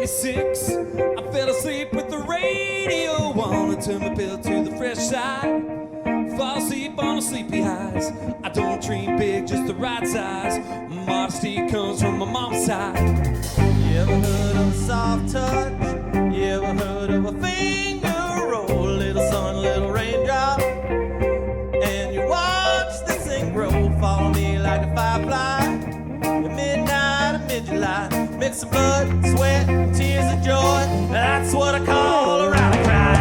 96. I fell asleep with the radio on and turned my pillow to the fresh side. Fall asleep on the sleepy eyes. I don't dream big, just the right size. Modesty comes from my mom's side. You ever heard of a soft touch? You ever heard of a finger roll? Little sun, little raindrop, and you watch this thing grow. Follow me like a firefly at midnight of mid-July. Mix of blood, sweat, tears of joy. That's what I call a rally cry.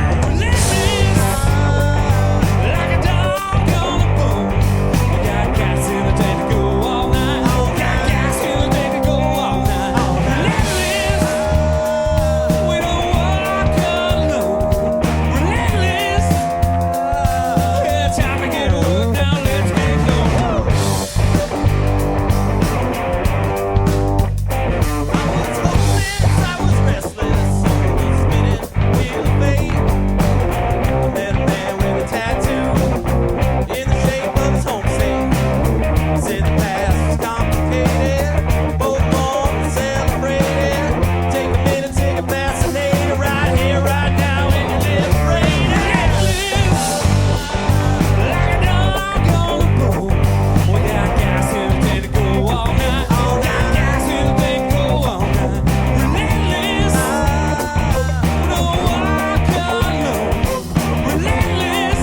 Like a dog on a bone. You got gas in the tank to go all night. Got gas in the tank to go all night. Relentless, we don't walk alone. Relentless, yeah, time to get work now. Let's get going. I was restless, spinning wheel of fate. I met a man with a tattoo in the shape of his home state. Said the past was complicated, both born to celebrate it. Take a minute, take a fascinator, right here, right now, and you're liberated. Like a dog on a bone. We got gas in the tank to go all night. Got gas in the tank to go all night. Relentless, no walk alone. Relentless,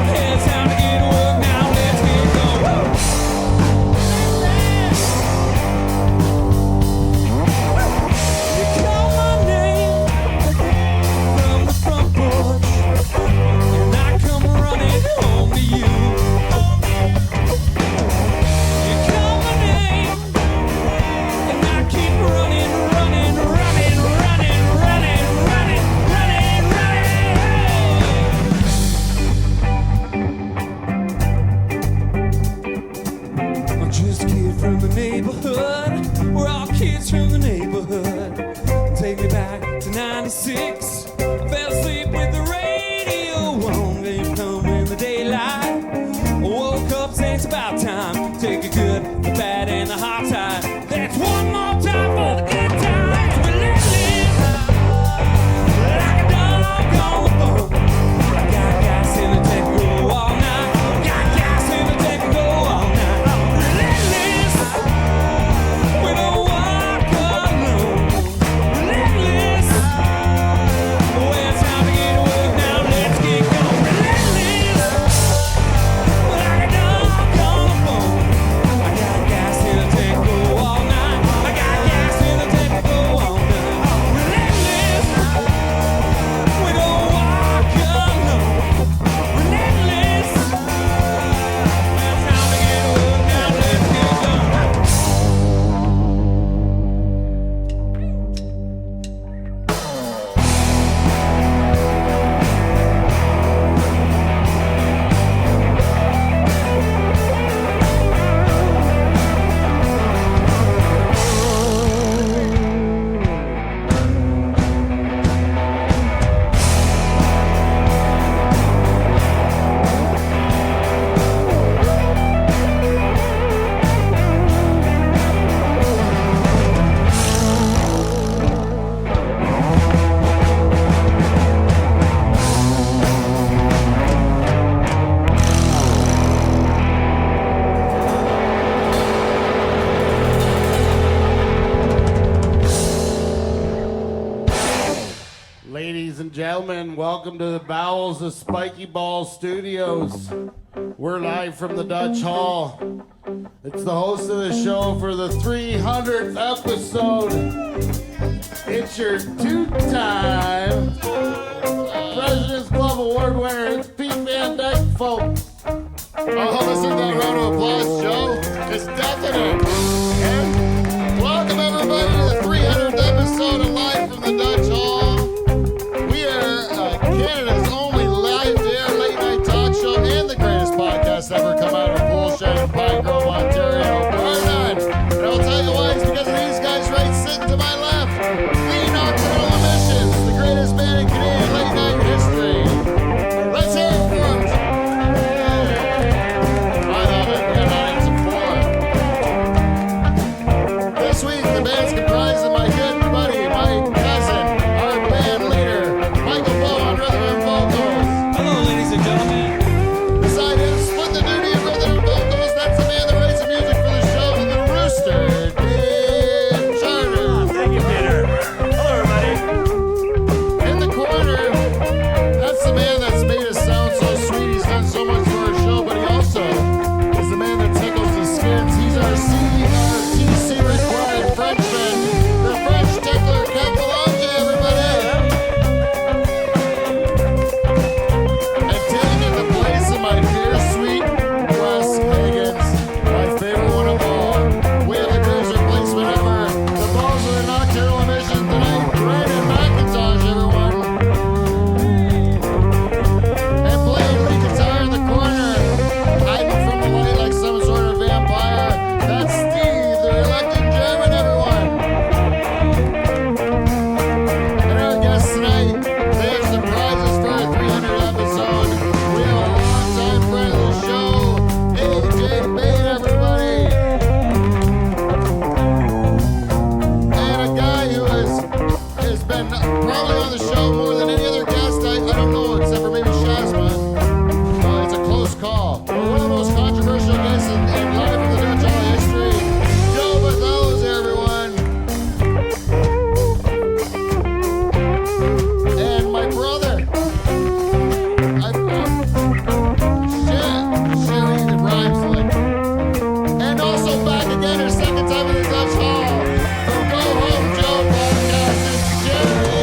yeah, it's time to get work now. Let's get going. You call my name from the front porch, and I come running home to you. You call my name, and I keep running, running, running, running, running, running, running, running. I'm just a kid from the neighborhood. We're all kids from the neighborhood. Take me back to 96. I fell asleep with the radio on. They come in the daylight. I woke up saying it's about time. Take a good, the bad, and the hard time. That's one more time for the good times. Relentless, like a dog on the bone. Got gas in the tank to go all night. Got gas in the tank to go all night. Relentless, we don't walk alone. Relentless, well, it's time to get to work now. Let's get going. Relentless, like a dog on a bone. I got gas in the tank to go all night. I got gas in the tank to go all night. Relentless, we don't walk alone. Relentless, it's time to get to work now. Let's get going. Ladies and gentlemen, welcome to the bowels of Spiky Ball Studios. We're live from the Dutch Hall. It's the host of the show for the 300th episode. It's your two-time President's Club Award winner. It's Pete Van Dyke, folks. Oh, listen to that round of applause, Joe. It's definite. And welcome everybody to the 300th episode of Live from the Dutch Hall. We are Canada's only live-to-air late-night talk show and the greatest podcast ever come out of Bullshit in Pine Grove, Ontario. Bar none. And I'll tell you why. It's because of these guys right sitting to my left. The Nocturnal Emissions, the greatest band in Canadian late-night history. Let's hear it for them. I love it. We got 9 to 4. been probably on the show more than any other guest. I don't know, except for maybe Shazma. It's a close call. But one of the most controversial guests in live in the Dutch Hall history. Joe Bathello's here, everyone. And my brother. Sherry, it rhymes like. And also back again, her second time in the Dutch Hall. From Go Home Joe podcast, it's Sherry.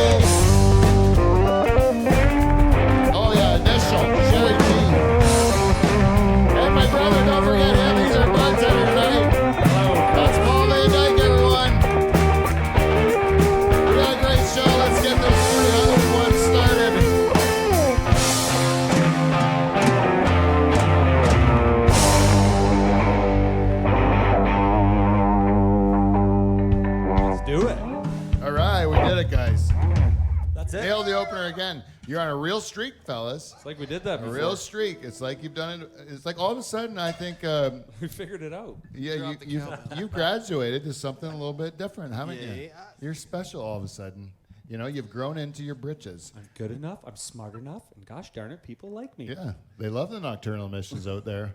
Oh yeah, initial, Sherry G. And my brother, don't forget him, he's our bartender tonight. That's Paul Van Dyke, everyone. We got a great show, let's get this 301 started. Let's do it. All right, we did it, guys. That's it. Nailed the opener again. You're on a real streak, fellas. It's like we did that A before. real streak. It's like you've done it. It's like all of a sudden, I think, We figured it out. yeah, you graduated to something a little bit different, haven't you? You're special all of a sudden. You know, you've grown into your britches. I'm good enough. I'm smart enough. And gosh darn it, people like me. Yeah, they love the nocturnal missions out there.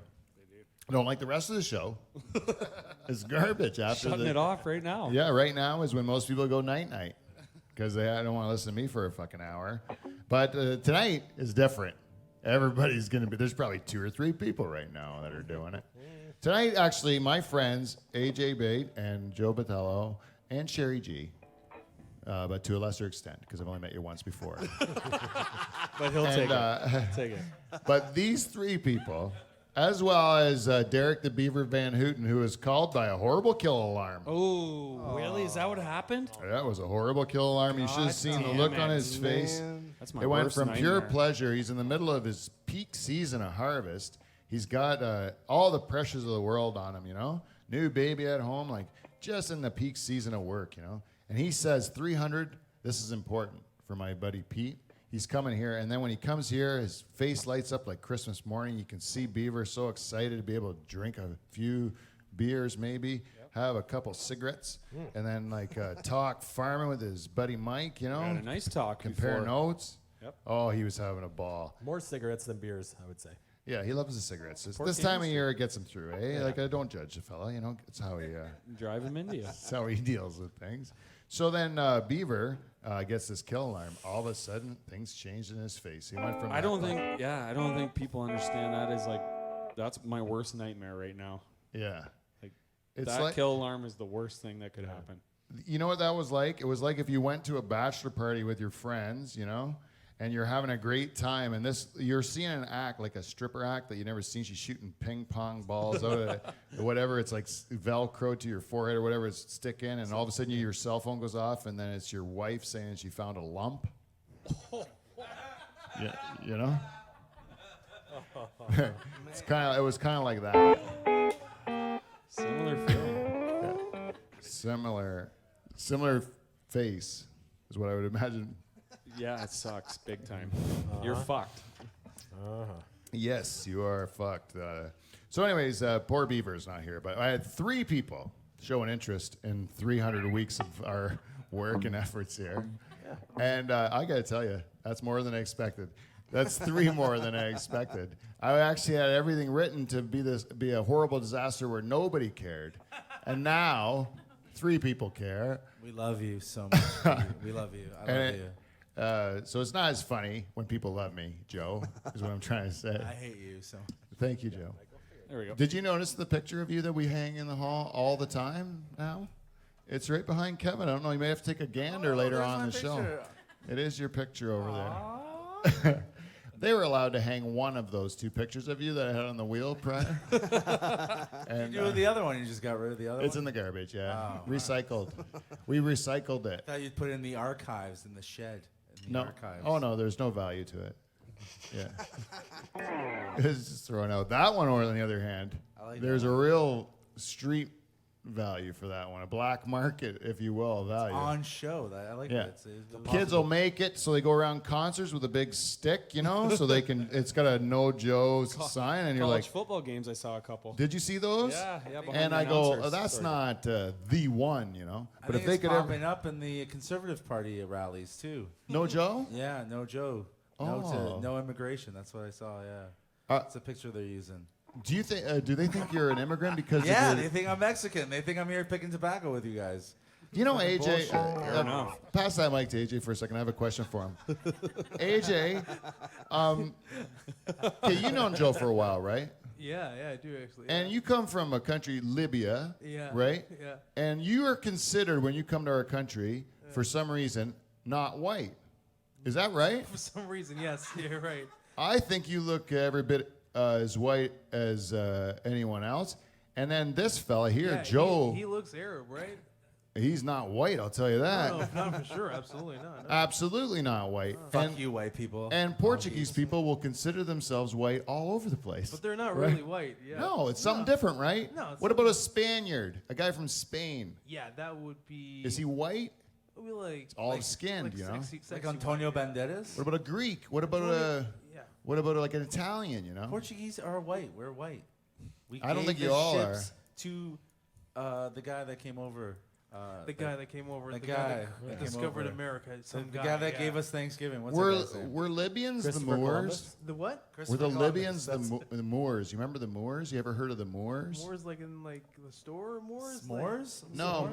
I don't like the rest of the show. It's garbage after Shutting it off right now. Yeah, right now is when most people go night-night because they don't want to listen to me for a fucking hour. But tonight is different. Everybody's going to be, there's probably 2 or 3 people right now that are doing it. Tonight, actually, my friends, AJ Bate and Joe Bathello and Sherry G, but to a lesser extent because I've only met you once before. But he'll take it. Take it. But these 3 people, as well as Derek the Beaver Van Houten, who was called by a horrible kill alarm. Oh, really? Is that what happened? That was a horrible kill alarm. You should have seen the look on his face. That's my It went worst from pure nightmare. pleasure. He's in the middle of his peak season of harvest. He's got all the pressures of the world on him, you know? New baby at home, like just in the peak season of work, you know? And he says 300, this is important for my buddy Pete. He's coming here, and then when he comes here, his face lights up like Christmas morning. You can see Beaver so excited to be able to drink a few beers maybe, have a couple cigarettes, and then like talk farming with his buddy Mike, you know? Had a nice talk Compare before. notes. Yep. Oh, he was having a ball. More cigarettes than beers, I would say. Yeah, he loves the cigarettes. This 14 time of year, it gets him through, eh? Like, I don't judge the fella, you know? It's how he, Drive him India. it's how he deals with things. So then Beaver gets this kill alarm. All of a sudden, things changed in his face. He went from I don't think people understand that is like, that's my worst nightmare right now. Yeah. Like, It's that like, kill alarm is the worst thing that could happen. you know what that was like? It was like if you went to a bachelor party with your friends, you know, and you're having a great time, and you're seeing an act, like a stripper act that you never seen. She's shooting ping pong balls out of whatever. It's like Velcro to your forehead or whatever it's sticking, and all of a sudden your cell phone goes off, and then it's your wife saying she found a lump. Yeah, you know? It was kind of like that. Similar feeling. Similar face is what I would imagine. Yeah, it sucks big time. You're fucked. Yes, you are fucked. So anyways, poor Beaver's not here, but I had 3 people show an interest in 300 weeks of our work and efforts here. And I got to tell you, that's more than I expected. That's 3 more than I expected. I actually had everything written to be a horrible disaster where nobody cared. And now 3 people care. We love you so much. We love you. I love you. So it's not as funny when people love me, Joe, is what I'm trying to say. I hate you so. Thank you, Joe. There we go. Did you notice the picture of you that we hang in the hall all the time now? It's right behind Kevin. I don't know. You may have to take a gander later on in the show. It is your picture over there. They were allowed to hang one of those 2 pictures of you that I had on the wheel prior. And You do the other one. You just got rid of the other it's one? in the garbage, yeah. Oh, Recycled. We recycled it. I thought you'd put it in the archives, in the shed. In the No. archives. Oh, no, there's no value to it. Yeah. It's just thrown out. That one, on the other hand, I like there's a real street value for that one. A black market, if you will, value. On show. I like Yeah. that. Kids will make it so they go around concerts with a big stick, so they can. It's got a No Joe sign, and you're College like, football games, I saw a couple. "Did you see those?" Yeah. Behind And the I go, announcers. "Oh, that's Sorry. not the one, But if they could popping ever, up in the Conservative Party rallies too. No Joe." Yeah, no Joe. No immigration. That's what I saw. Yeah, it's a picture they're using. Do you think? Do they think you're an immigrant because? Yeah, of they your, think I'm Mexican. They think I'm here picking tobacco with you guys. AJ. Fair enough. Pass that mic to AJ for a second. I have a question for him. AJ, okay, you known Joe for a while, right? Yeah, I do actually. And you come from a country, Libya, Yeah. right? Yeah. And you are considered, when you come to our country, for some reason, not white. Is that right? For some reason, yes, you're right. I think you look every bit as white as anyone else. And then this fella here, Yeah, Joe, he looks Arab, right? he's not white, I'll tell you that. No, not for sure. Absolutely not. No. Absolutely not white. Fuck you, white people. And Portuguese people will consider themselves white all over the place. But they're not Right? really white. Yeah. No, it's something different, right? No, it's What about a Spaniard? A guy from Spain? Yeah, that would be. Is he white? We like Olive skinned, sexy Like Antonio white, yeah. Banderas. What about a Greek? What about Yeah. like an Italian? Portuguese are white. We're white. We I don't gave think the you all ships to the guy that came over. The guy that came over. the The guy guy that that came discovered over. America. Some the guy that yeah. gave us Thanksgiving. What's Were that guy's name? were Libyans the Christopher Moors? Columbus? The what? Were Christopher the Columbus. Libyans That's- the Moors? You remember the Moors? You ever heard of the Moors? Moors like in like the store Moors? S'mores? No,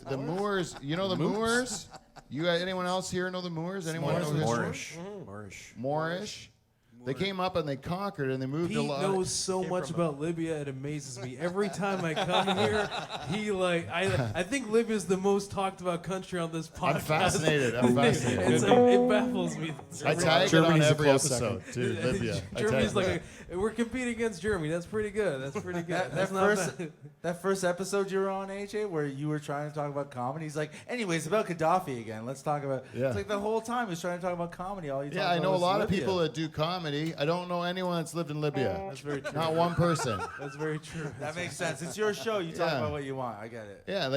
the Moors. You know the Moors? You got anyone else here know the Moors? Anyone know history? Moorish. Moorish. They came up and they conquered and they moved Pete a lot. knows so much about Libya, it amazes me. Every time I come here, I think Libya is the most talked about country on this podcast. I'm fascinated. I'm fascinated. It's it baffles me. I tag it on Germany's a every close episode too. Libya. I Germany's tag- we're competing against Germany. That's pretty good. That's pretty good. That's not bad. That first episode you were on, AJ, where you were trying to talk about comedy, he's like, anyways, about Gaddafi again. Let's talk about. Yeah. It's like the whole time he was trying to talk about comedy. All you Yeah, talked I about know a was lot of Libya. people that do comedy. I don't know anyone that's lived in Libya. That's very true. Not one person. That's very true. That makes sense. It's your show. You talk Yeah. about what you want. I get it. Yeah,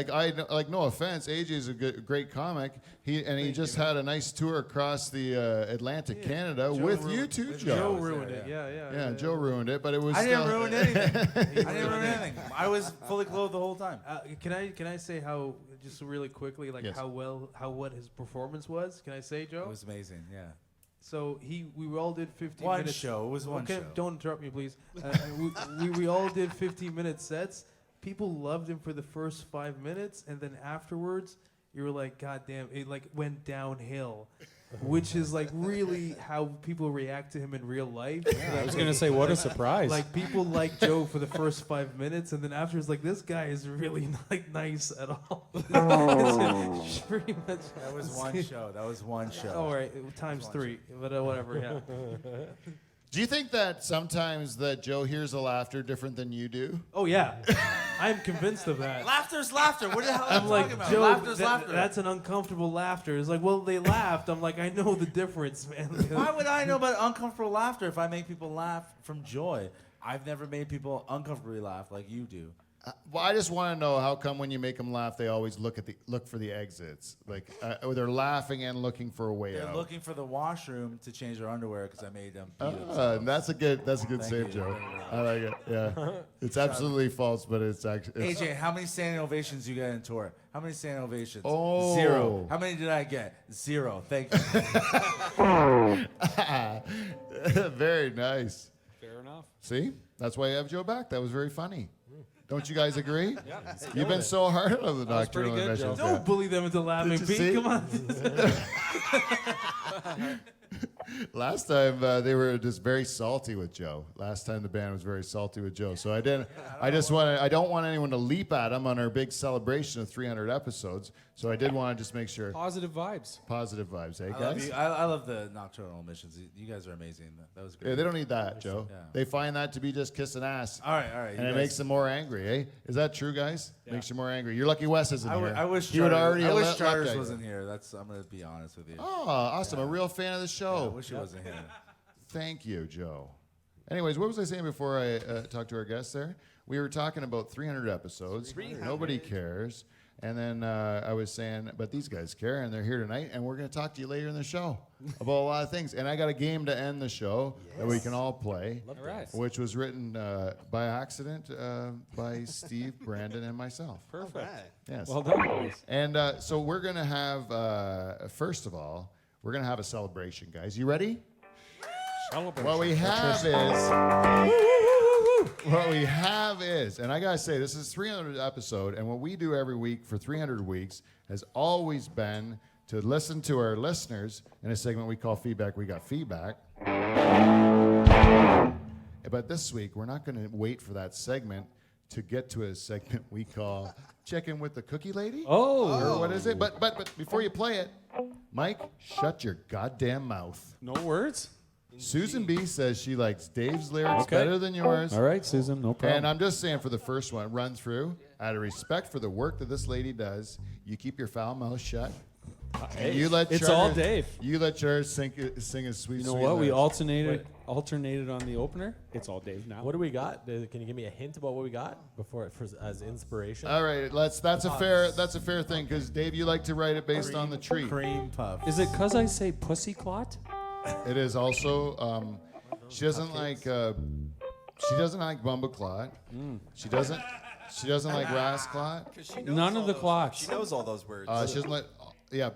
no offense, AJ's a great comic. He just had a nice tour across the Atlantic Canada with you too, Joe Joe. ruined it. Yeah. Yeah, Joe ruined it, but it was. I didn't still, ruin anything. I didn't ruin anything. I was fully clothed the whole time. Can I say how just really quickly Yes. what his performance was? Can I say, Joe? It was amazing. Yeah. So we all did 15 One minutes. show. It was one Okay, show. don't interrupt me, please. We all did 15-minute sets. People loved him for the first 5 minutes, and then afterwards, you were like, God damn, it like went downhill, which is like really how people react to him in real life. I was gonna say, what a surprise. Like people like Joe for the first 5 minutes, and then afterwards, like this guy is really not nice at all. It's pretty much. That was one show. That was one show. All right, times 3, but whatever. Yeah. Do you think that sometimes that Joe hears the laughter different than you do? Oh yeah, I'm convinced of that. Laughter's laughter. What the hell are I'm you like, talking about? Joe, Laughter's laughter. that's an uncomfortable laughter. It's like, well, they laughed. I'm like, I know the difference, man. Why would I know about uncomfortable laughter if I make people laugh from joy? I've never made people uncomfortably laugh like you do. Well, I just want to know how come when you make them laugh, they always look for the exits, like or they're laughing and looking for a way They're out. looking for the washroom to change their underwear because I made them pee themselves. That's a good Thank save, you. Joe. I like it. Yeah, it's absolutely false, but it's actually. AJ, how many standing ovations you get in tour? How many standing ovations? Oh. 0. How many did I get? 0. Thank you. Very nice. Fair enough. See, that's why you have Joe back. That was very funny. Don't you guys agree? Yeah. You've been so hard on the was pretty nocturnal good, emissions. Joe. Don't bully them into laughing, Did you Pete. see? Come on. Last time they were just very salty with Joe. Last time the band was very salty with Joe. So I didn't. I don't want anyone to leap at him on our big celebration of 300 episodes. So I did want to just make sure. Positive vibes. Positive vibes, eh, I love guys? you. I love the nocturnal emissions. You guys are amazing. That was great. Yeah, they don't need that, Joe. Yeah. They find that to be just kissing ass. All right. And You it guys- makes them more angry, eh? Is that true, guys? Makes you more angry. You're lucky Wes isn't here. I wish he would already I wish left Charters you. wasn't here. I'm gonna be honest with you. Oh, awesome. A real fan of the I show. wish he wasn't here. Thank you, Joe. Anyways, what was I saying before I talked to our guests there? we were talking about 300 episodes. 300. Nobody cares. And then I was saying, but these guys care, and they're here tonight, and we're going to talk to you later in the show about a lot of things. And I got a game to end the show that we can all play, which was written by accident by Steve, Brandon, and myself. Perfect. Yes. Well done, boys. And so we're going to have, first of all, we're going to have a celebration, guys. You ready? Celebration. What we have is, and I gotta say, this is 300th episode, and what we do every week for 300 weeks has always been to listen to our listeners in a segment we call Feedback. We got feedback. But this week, we're not gonna wait for that segment to get to a segment we call Check In with the Cookie Lady. Oh. Or what is it? But before you play it, Mike, shut your goddamn mouth. No words? Susan B says she likes Dave's lyrics better than yours. All right, Susan, no problem. And I'm just saying for the first one, run through, out of respect for the work that this lady does, you keep your foul mouth shut. Hey, You let it's Charter- all Dave. You let Charles sing his sweet, You know sweet what? We lyrics. alternated on the opener. It's all Dave now. What do we got? Can you give me a hint about what we got before as inspiration? All right, that's a fair thing because Dave, you like to write it based on the tree. Cream puff. Is it because I say pussy clot? It is also she doesn't like bumbleclot. She doesn't like rasclot. None of the clots. She knows all those words. She doesn't like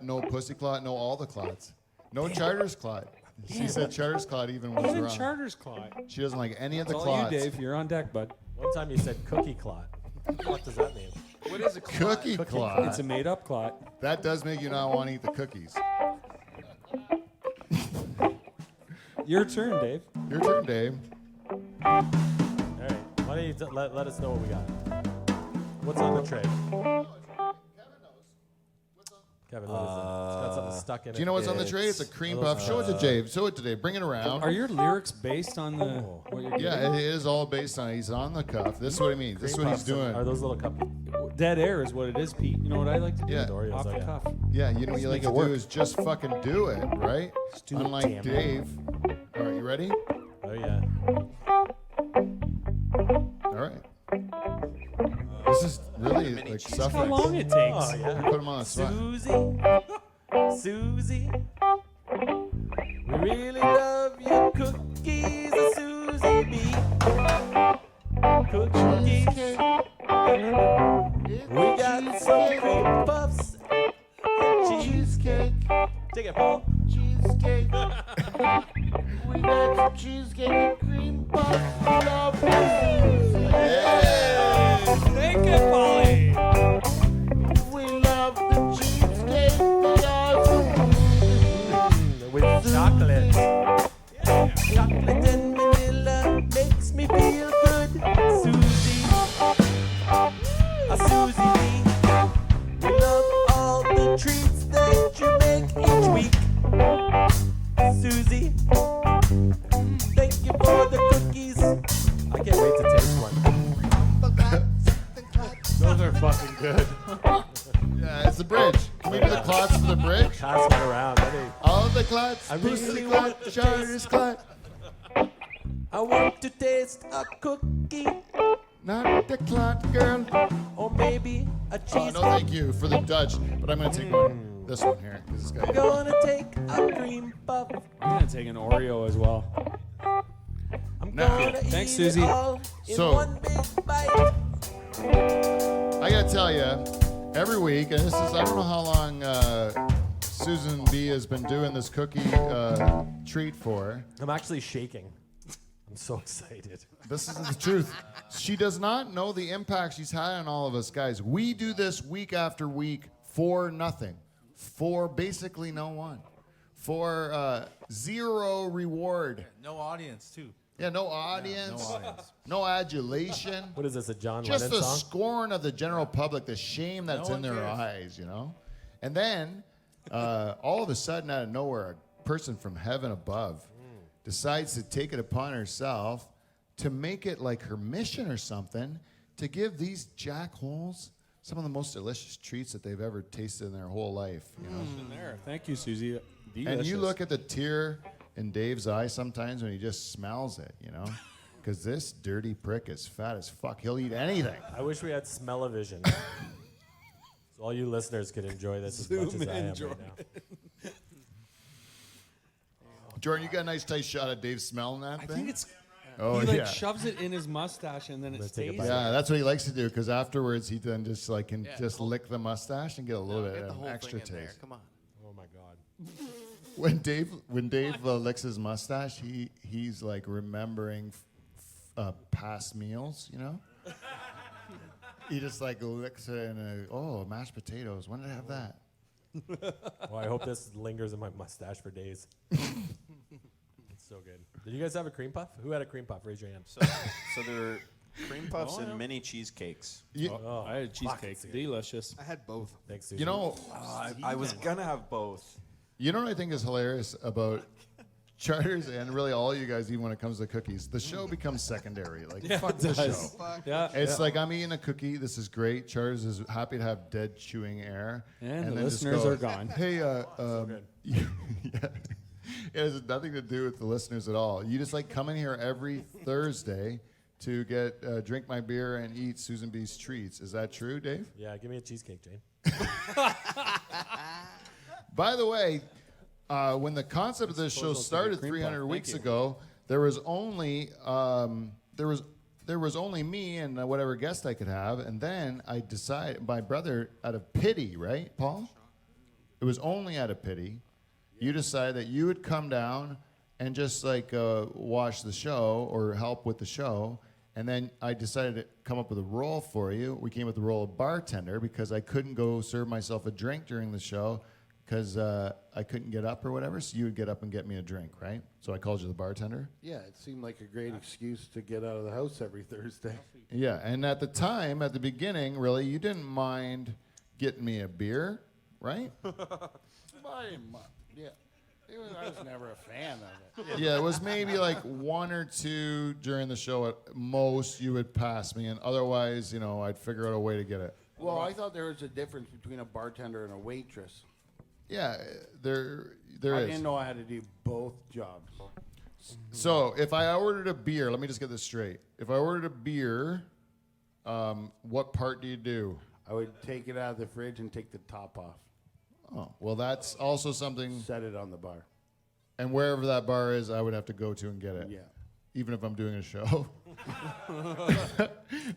no pussy clot, no all the clots. No charters clot. She said charters clot even was Even wrong. charter's clot. She doesn't like any of the It's all clots. you, Dave. You're on deck, bud. One time you said cookie clot. What does that mean? What is a clot? Cookie clot. It's a made-up clot. That does make you not want to eat the cookies. Your turn, Dave. Your turn, Dave. All right. Why don't you let us know what we got? What's on the tray? Kevin, what is it? It's got something stuck in it. Do you know what's on the tray? It's a cream puff. Show it to Dave. Show it to Dave. Bring it around. Are your lyrics based on the what you're Yeah, giving? it is all based on. He's on the cuff. This is what he means. This is what he's doing. Are those little cupcakes? Dead air is what it is, Pete. You know what I like to do? Yeah. Oreos, Off the okay. cuff. Yeah, you know what you like make to it work. do is just fucking do it, right? do it, Unlike damn it. Dave. All right, you ready? Oh yeah. All right. This is really like How suffering. long it takes? Oh yeah. Put him on the spot. Susie, we really love your cookies, Susie B. Cookies. We got some cream puffs and cheesecake. Take it, Paul. Cheesecake. We got some cheesecake and cream puffs. Love Thank you, Polly. We love the cheesecake because With chocolate. Chocolate and vanilla makes me feel good. Susie, Susie B. We love all the treats that you make each week. Susie, thank you for the cookies. I can't wait to taste one. Those are fucking good. Yeah, it's the bridge. Can we do the clots for the bridge? Pass one around. Ready? All the clots. I really Pussy want clot. to Charters taste- clot. I want to taste a cookie Not the clot, girl. or maybe a Oh, cheese. no, thank you for the Dutch. But I'm going to take one. This one here. 'Cause this guy. Gonna take a cream puff. I'm gonna take an Oreo as well. I'm Now- gonna Thanks, eat Susie. it all in So- one big bite. I got to tell you, every week, and this is, I don't know how long Susan B has been doing this cookie treat for. I'm actually shaking. I'm so excited. This is the truth. She does not know the impact she's had on all of us, guys. We do this week after week for nothing, for basically no one, for zero reward. No audience, too. Yeah, no audience, No audience. no adulation. What is this, a John Just Lennon the song? scorn of the general public, the shame that's No in one their cares. eyes, you know? And then, all of a sudden, out of nowhere, a person from heaven above decides to take it upon herself to make it like her mission or something to give these jackholes some of the most delicious treats that they've ever tasted in their whole life, you know? There. Thank you, Susie. And you look at the tear in Dave's eye sometimes when he just smells it, you know? because this dirty prick is fat as fuck. He'll eat anything. I wish we had smell-o-vision. So all you listeners could enjoy this as much as I am right now. Jordan, you got a nice tight shot of Dave smelling that I thing? think it's. Oh, he like yeah. shoves it in his mustache and then it Let's take a stays. bite. Yeah, that's what he likes to do because afterwards he then just like can Yeah, just lick the mustache and get a little bit Get the of whole extra thing in there. taste. Come on. Oh my God. When Dave licks his mustache, he's like remembering past meals, you know. He just like licks it and mashed potatoes. When did I have that? Well, I hope this lingers in my mustache for days. It's so good. Did you guys have a cream puff? Who had a cream puff? Raise your hand. So there were cream puffs and mini cheesecakes. Oh, I had cheesecake. Delicious. I had both. thanks, Susan. You know, I was gonna have both. you know what I think is hilarious about Charters and really all you guys, even when it comes to cookies, the show becomes secondary. Like fuck the show. Yeah. It's like I'm eating a cookie. This is great. Charters is happy to have dead chewing air. And the then just listeners go, are gone. Hey, yeah. It has nothing to do with the listeners at all. You just like come in here every Thursday to get drink my beer and eat Susan B's treats. Is that true, Dave? Yeah, give me a cheesecake, Jane. By the way, when the concept of this show started cream 300 puff. weeks Thank ago, there was only there was only me and whatever guest I could have, and then I decided, my brother, out of pity, right, Paul? It was only out of pity. You decided that you would come down and just like watch the show or help with the show, and then I decided to come up with a role for you. We came with the role of bartender because I couldn't go serve myself a drink during the show because I couldn't get up or whatever, so you would get up and get me a drink, right? So I called you the bartender. Yeah, it seemed like a great excuse to get out of the house every Thursday. Yeah, and at the time, at the beginning, really, you didn't mind getting me a beer, right? Yeah. I was never a fan of it. Yeah, it was maybe like one or two during the show at most you would pass me, and otherwise, you know, I'd figure out a way to get it. Well, I thought there was a difference between a bartender and a waitress. Yeah, there I is. didn't know I had to do both jobs. So if I ordered a beer, let me just get this straight. If I ordered a beer, what part do you do? I would take it out of the fridge and take the top off. Oh, well, that's also something, Set it on the bar. and wherever that bar is, I would have to go to and get it. Yeah. Even if I'm doing a show.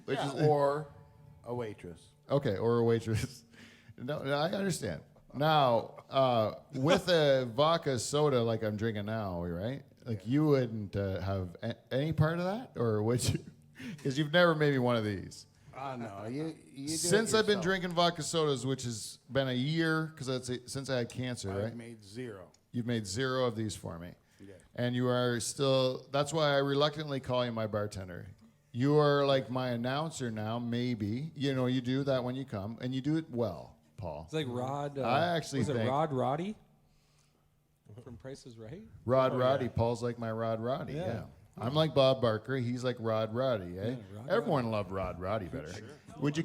Which is, Or a waitress. okay, or a waitress. No, I understand. Now, with a vodka soda like I'm drinking now, right? Like you wouldn't have any part of that, or would you? Because you've never made me one of these. No, you do it Since I've been yourself. drinking vodka sodas, which has been a year, because since I had cancer, I've right? made zero. You've made 0 of these for me. Yeah. And you are still, that's why I reluctantly call you my bartender. You are like my announcer now, maybe. You know, you do that when you come, and you do it well, Paul. It's like Rod. I actually was it think- Rod Roddy from Price is Right? Rod Roddy. Paul's like my Rod Roddy, yeah. I'm like Bob Barker. He's like Rod Roddy, eh? Rod Everyone loved Rod Roddy better. Would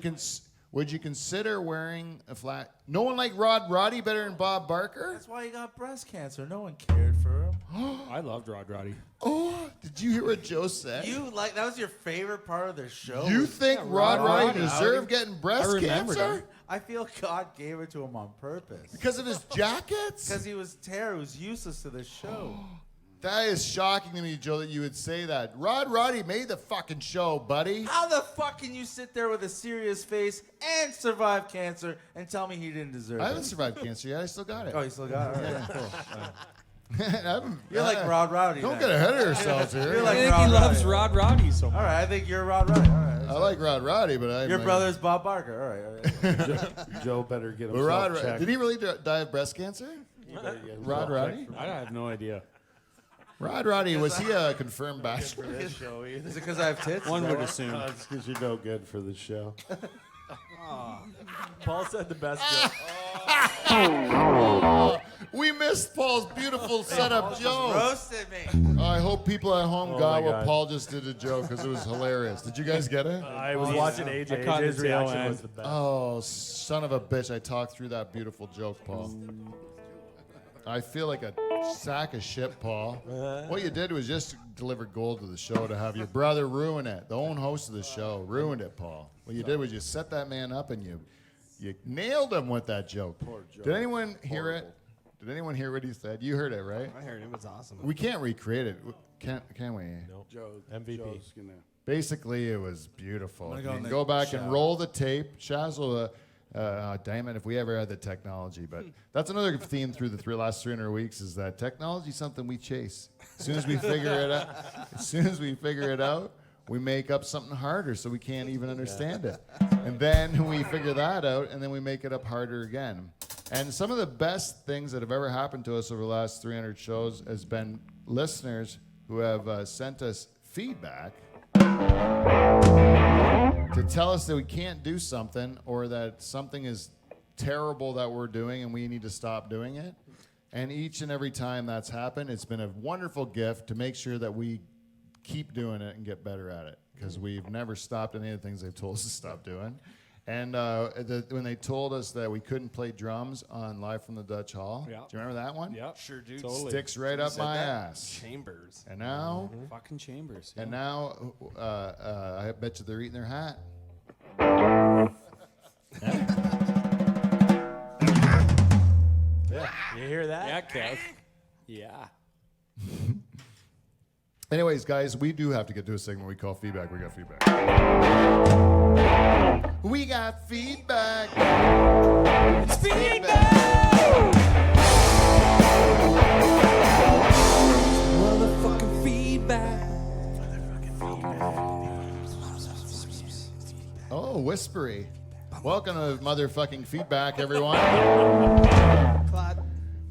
you consider wearing a flat? No one liked Rod Roddy better than Bob Barker? That's why he got breast cancer. No one cared for him. I loved Rod Roddy. Oh, did you hear what Joe said? You like that was your favorite part of the show? You think Rod Rod Roddy Roddy. deserved getting breast I remember cancer? that. I feel God gave it to him on purpose. Because of his jackets? Because he was he was useless to the show. That is shocking to me, Joe, that you would say that. Rod Roddy made the fucking show, buddy. How the fuck can you sit there with a serious face and survive cancer and tell me he didn't deserve I haven't it? survived cancer yet. I still got it. Oh, you still got it? All right, cool. You're You're like Rod Roddy. Don't then. get ahead of yourselves here. You're like I think Rod he loves Roddy. Rod Roddy so All much. right, I think you're Rod Roddy. All right. I like Rod Roddy, but I'm Your like, brother's Bob Barker. All right. All right. Joe better get But himself Rod, checked. did he really die of breast cancer? He better get himself Rod Roddy? checked I have no idea. Rod Roddy, was he a confirmed bachelor? for this show either. Is it because I have tits? One Is would that why? assume. That's because you're no good for the show. Paul said the best joke. We missed Paul's beautiful setup joke. Roasted me. I hope people at home Oh got my what God. Paul just did a joke because it was hilarious. Did you guys get it? I was watching AJ. I caught AJ's the tail reaction end. was the best. Oh, son of a bitch. I talked through that beautiful joke, Paul. I feel like a sack of shit, Paul. What you did was just deliver gold to the show to have your brother ruin it. The own host of the show ruined it, Paul. What you did was you set that man up and you nailed him with that joke. Poor Joe. Did anyone hear it? Did anyone hear what he said? You heard it, right? I heard it was awesome. We can't recreate it, can we? Nope. Joe, MVP. Joe's gonna. Basically, it was beautiful. I'm You gonna can go go back Shaz. and roll the tape. Shaz will, damn it, if we ever had the technology. But that's another theme through the last 300 weeks is that technology is something we chase. As soon as we figure it out, we make up something harder so we can't even understand it. And then we figure that out, and then we make it up harder again. And some of the best things that have ever happened to us over the last 300 shows has been listeners who have sent us feedback to tell us that we can't do something or that something is terrible that we're doing and we need to stop doing it. And each and every time that's happened, it's been a wonderful gift to make sure that we keep doing it and get better at it, because we've never stopped any of the things they've told us to stop doing. And when they told us that we couldn't play drums on Live from the Dutch Hall, Yeah. do you remember that one? Yep. Sure, dude. Totally. Sticks right up my ass. Chambers. And now, Fucking Chambers. and now, I bet you they're eating their hat. Yeah. You hear that? Yeah, Kev. Yeah. Anyways, guys, we do have to get to a segment we call feedback. We got feedback. We got feedback. It's feedback! Motherfucking feedback. Oh, whispery. Welcome to motherfucking feedback, everyone.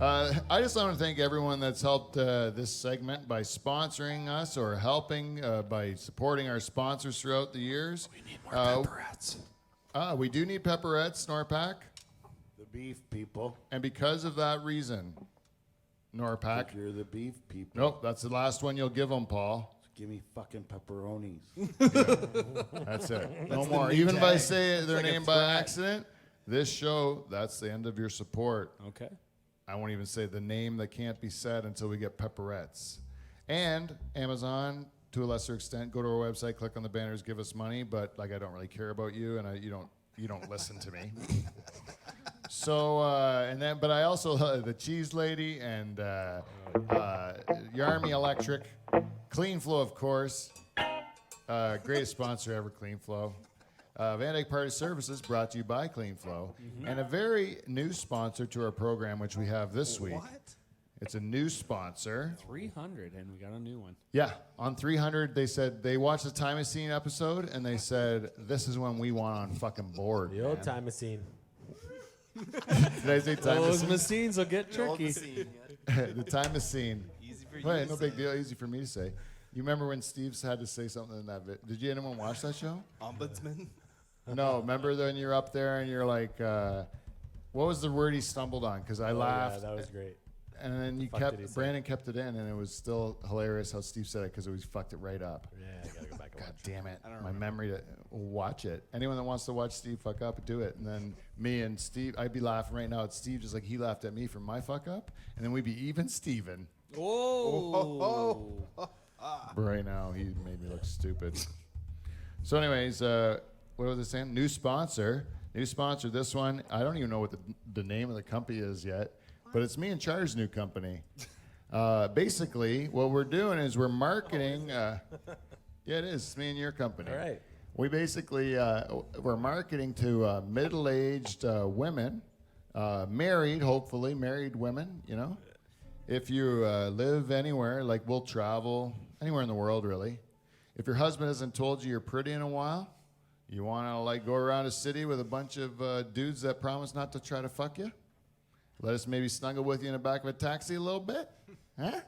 I just want to thank everyone that's helped this segment by sponsoring us or helping by supporting our sponsors throughout the years. We need more pepperettes. We do need pepperettes, Norpac. The beef people. And because of that reason, Norpac. You're the beef people. Nope, that's the last one you'll give them, Paul. Give me fucking pepperonis. That's it. No more. Even if I say their name by accident, this show, that's the end of your support. Okay. I won't even say the name that can't be said until we get pepperettes. And Amazon, to a lesser extent, go to our website, click on the banners, give us money. But like, I don't really care about you, and you don't listen to me. So but I also the Cheese Lady and Yarmy Electric, Clean Flow, of course, greatest sponsor ever, Clean Flow. Van Dyke Party Services brought to you by Clean Flow, and a very new sponsor to our program, which we have this week. What? It's a new sponsor. 300, and we got a new one. Yeah, on 300, they said they watched the Time Machine episode, and they said, this is when we want on fucking board. The old man." time machine. Did I say Time Those Machine? machines will get tricky. The Time Machine. Easy for you Wait, to no say. big deal. Easy for me to say. You remember when Steve's had to say something in that video? Did anyone watch that show? Ombudsman? No, remember when you're up there and you're like, what was the word he stumbled on? Because I laughed. Yeah, that was great. And then Brandon kept it in, and it was still hilarious how Steve said it because he fucked it right up. Yeah, I gotta go back and God watch. damn it. My memory to watch it. Anyone that wants to watch Steve fuck up, do it. And then me and Steve, I'd be laughing right now at Steve just like he laughed at me for my fuck up. And then we'd be even Steven. Oh. But right now, he made me look stupid. So anyways, what was I saying? New sponsor. This one, I don't even know what the name of the company is yet, but it's me and Char's new company. Basically, what we're doing is we're marketing. Yeah, it is. It's me and your company. All right. We basically, we're marketing to middle-aged women, hopefully married women, you know. If you live anywhere, like we'll travel anywhere in the world, really. If your husband hasn't told you you're pretty in a while, you want to like go around a city with a bunch of dudes that promise not to try to fuck you, let us maybe snuggle with you in the back of a taxi a little bit, huh?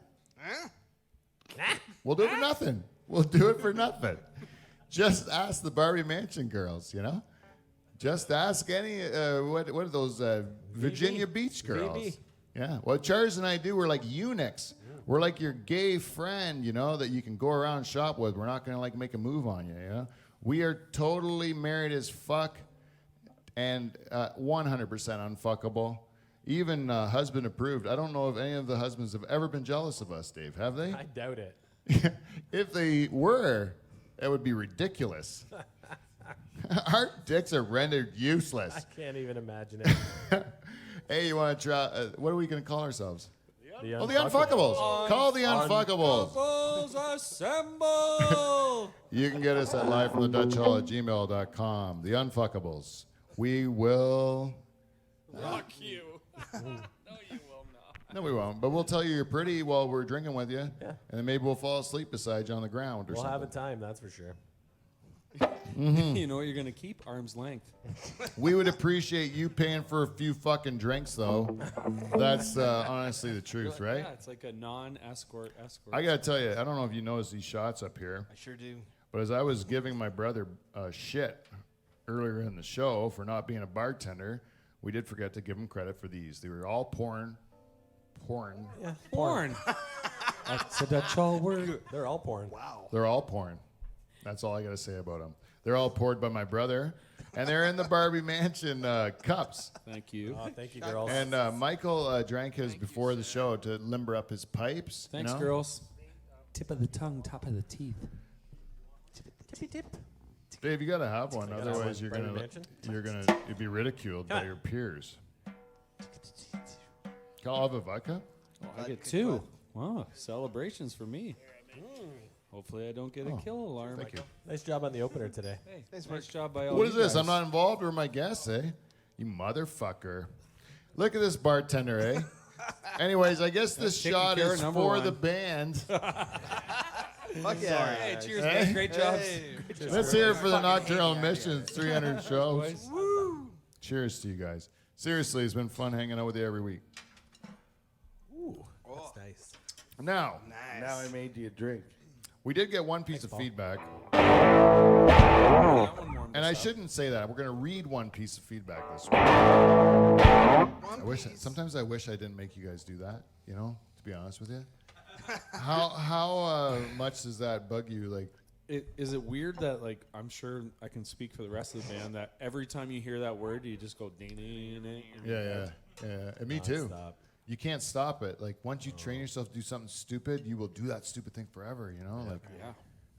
We'll do it for nothing. We'll do it for nothing. Just ask the Barbie Mansion girls, you know. Just ask any what are those Virginia Beach girls? VB. Yeah. What Charles and I do, we're like eunuchs. We're like your gay friend, you know, that you can go around and shop with. We're not gonna like make a move on you, you know. We are totally married as fuck and 100% unfuckable. Even husband approved. I don't know if any of the husbands have ever been jealous of us, Dave. Have they? I doubt it. If they were, that would be ridiculous. Our dicks are rendered I useless. can't even imagine it. Hey, you want to try? What are we going to call ourselves? The Oh, the Unfuckables. Call the Unfuckables. Uncles assemble! You can get us at livefromthedutchhall@gmail.com. The Unfuckables. We will. Rock you. No, you will not. No, we won't. But we'll tell you you're pretty while we're drinking with you. Yeah. And then maybe we'll fall asleep beside you on the ground or We'll something. have a time, that's for sure. You know what you're going to keep? Arm's length. We would appreciate you paying for a few fucking drinks, though. That's honestly the truth, right? Yeah, it's like a non-escort escort. I gotta tell you, I don't know if you noticed these shots up here, I sure do. but as I was giving my brother shit earlier in the show for not being a bartender, we did forget to give him credit for these. They were all porn. Yeah, Porn. That's a Dutch Hall word. They're all porn. They're all porn. That's all I gotta say about them. They're all poured by my brother, and they're in the Barbie Mansion cups. Thank you. Oh, thank you, girls. And Michael drank his before the show to limber up his pipes. Thanks, you know? girls. Tip of the tongue, top of the teeth. Dave, you gotta have one, gotta have otherwise one. Barbie Mansion? you'd be ridiculed by your peers. I'll have a vodka. I get two. Wow, celebrations for me. Hopefully I don't get a kill alarm. Thank you. Nice job on the opener today. Hey, nice job by all What you is this? guys. I'm not involved or my guests, eh? You motherfucker. Look at this bartender, eh? Anyways, I guess this Taking shot care is of number for one. the band. Fuck yeah. Hey, cheers, Hey. man. Great jobs. Let's hear it for the Nocturnal Missions 300 shows. Cheers to you guys. Seriously, it's been fun hanging out with you every week. That's nice. Now, Now I made you a drink. we did get one piece of feedback, That one warmed and us I up. shouldn't say that. We're going to read one piece of feedback this week. Sometimes I wish I didn't make you guys do that, you know, to be honest with you. How much does that bug you? Like, Is it weird that, like, I'm sure I can speak for the rest of the band, that every time you hear that word, you just go ding ding ding? yeah. And me too. Nonstop. You can't stop it. Like, once you train yourself to do something stupid, you will do that stupid thing forever, you know? Like, Yeah.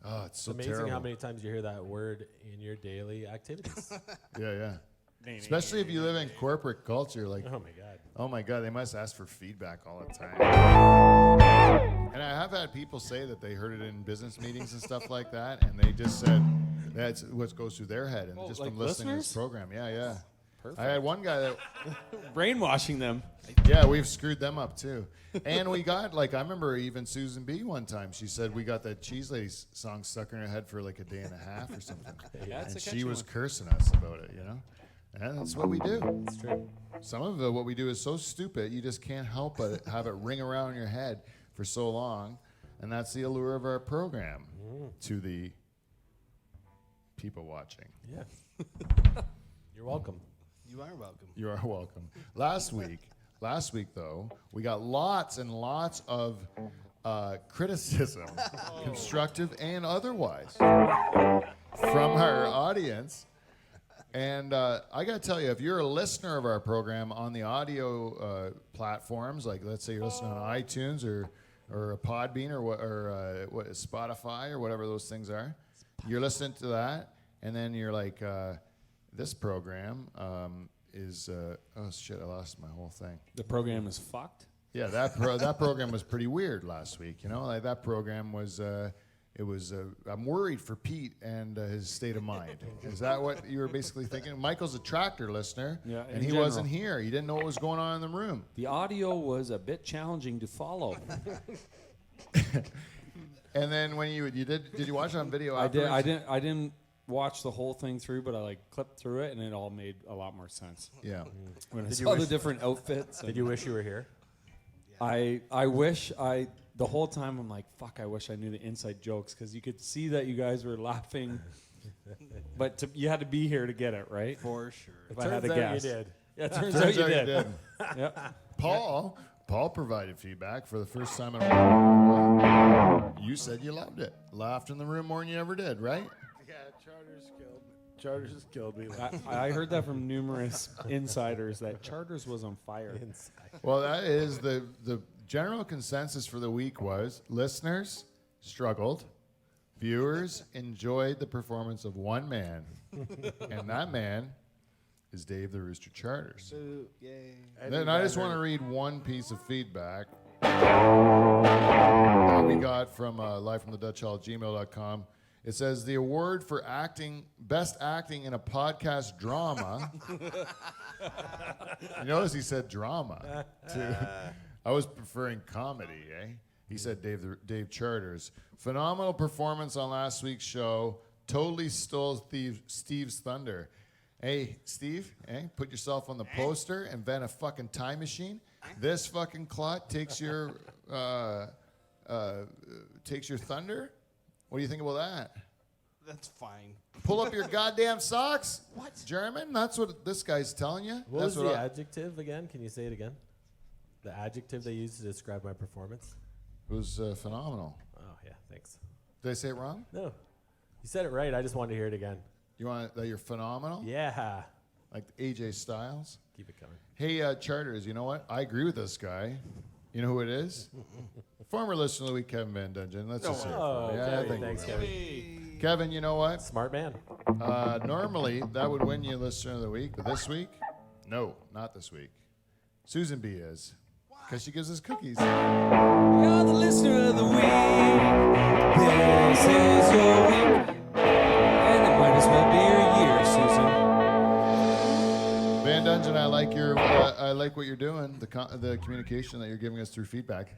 oh, it's so It's amazing terrible. how many times you hear that word in your daily activities. Yeah. Especially if you live in corporate culture. Like, Oh my god. oh my God, they must ask for feedback all the time. And I have had people say that they heard it in business meetings and stuff like that, and they just said that's what goes through their head, and Oh, just like from listening to this listeners? program. Yeah. Perfect. I had one guy that, Brainwashing them. yeah, we've screwed them up too. And we got, like, I remember even Susan B. one time, she said we got that Cheese Ladies song stuck in her head for like a day and a half or something. Yeah, it's And a she catchy was one. cursing us about it, you know? And that's what we do. It's true. Some of what we do is so stupid, you just can't help but have it ring around in your head for so long. And that's the allure of our program to the people watching. Yeah. You're welcome. You are welcome. You are welcome. Last week, though, we got lots and lots of criticism, constructive and otherwise, from our audience. And I got to tell you, if you're a listener of our program on the audio platforms, like let's say you're listening on iTunes or a Podbean or what Spotify or whatever those things are, you're listening to that, and then you're like, this program is oh shit, I lost my whole thing. The program is fucked. Yeah, that program was pretty weird last week. You know, like that program was. It was. I'm worried for Pete and his state of mind. Is that what you were basically thinking? Michael's a tractor listener, Yeah, and in he general. wasn't here. He didn't know what was going on in the room. The audio was a bit challenging to follow. And then when you did you watch it on video? I Afterwards? didn't watch the whole thing through, but I like clipped through it, and it all made a lot more sense Yeah. when I Did you saw the wish- different outfits. Did you wish you were here? I wish the whole time I'm like, fuck, I wish I knew the inside jokes, because you could see that you guys were laughing, but you had to be here to get it, right? For sure. If I had to Turns out guess. you did. Yeah, it turns Turns out you out you did. did. Yep. Paul provided feedback for the first time in a while. You said you loved it. Laughed in the room more than you ever did, right? Yeah, Charter's killed. Charters just killed me. I heard that from numerous insiders that Charters was on fire. Well, that is the general consensus for the week was listeners struggled, viewers enjoyed the performance of one man, and that man is Dave the Rooster Charters. And then I just want to read one piece of feedback that we got from live from the Dutch Hall gmail.com. It says the award for best acting in a podcast drama. You notice he said drama too. I was preferring comedy, eh? He said Dave Charters. Phenomenal performance on last week's show. Totally stole Steve's thunder. Hey, Steve, put yourself on the poster, invent a fucking time machine. This fucking clot takes your thunder. What do you think about that? That's fine. Pull up your goddamn socks. What? German? That's what this guy's telling you. What That's was the adjective again? Can you say it again? The adjective they used to describe my performance? It was phenomenal. Oh, yeah, thanks. Did I say it wrong? No. You said it right. I just wanted to hear it again. You want that you're phenomenal? Yeah. Like AJ Styles? Keep it coming. Hey, Charters, you know what? I agree with this guy. You know who it is? Former listener of the week, Kevin Van Dungeon. Let's just hear it Oh, for him. Kevin. Thanks, Kevin. Kevin, you know what? Smart man. Normally, that would win you listener of the week, but this week, no, not this week. Susan B is, because she gives us cookies. You're the listener of the week. This is your week. And it might as well be your year, Susan. Van Dungeon, I like what you're doing, the communication that you're giving us through feedback.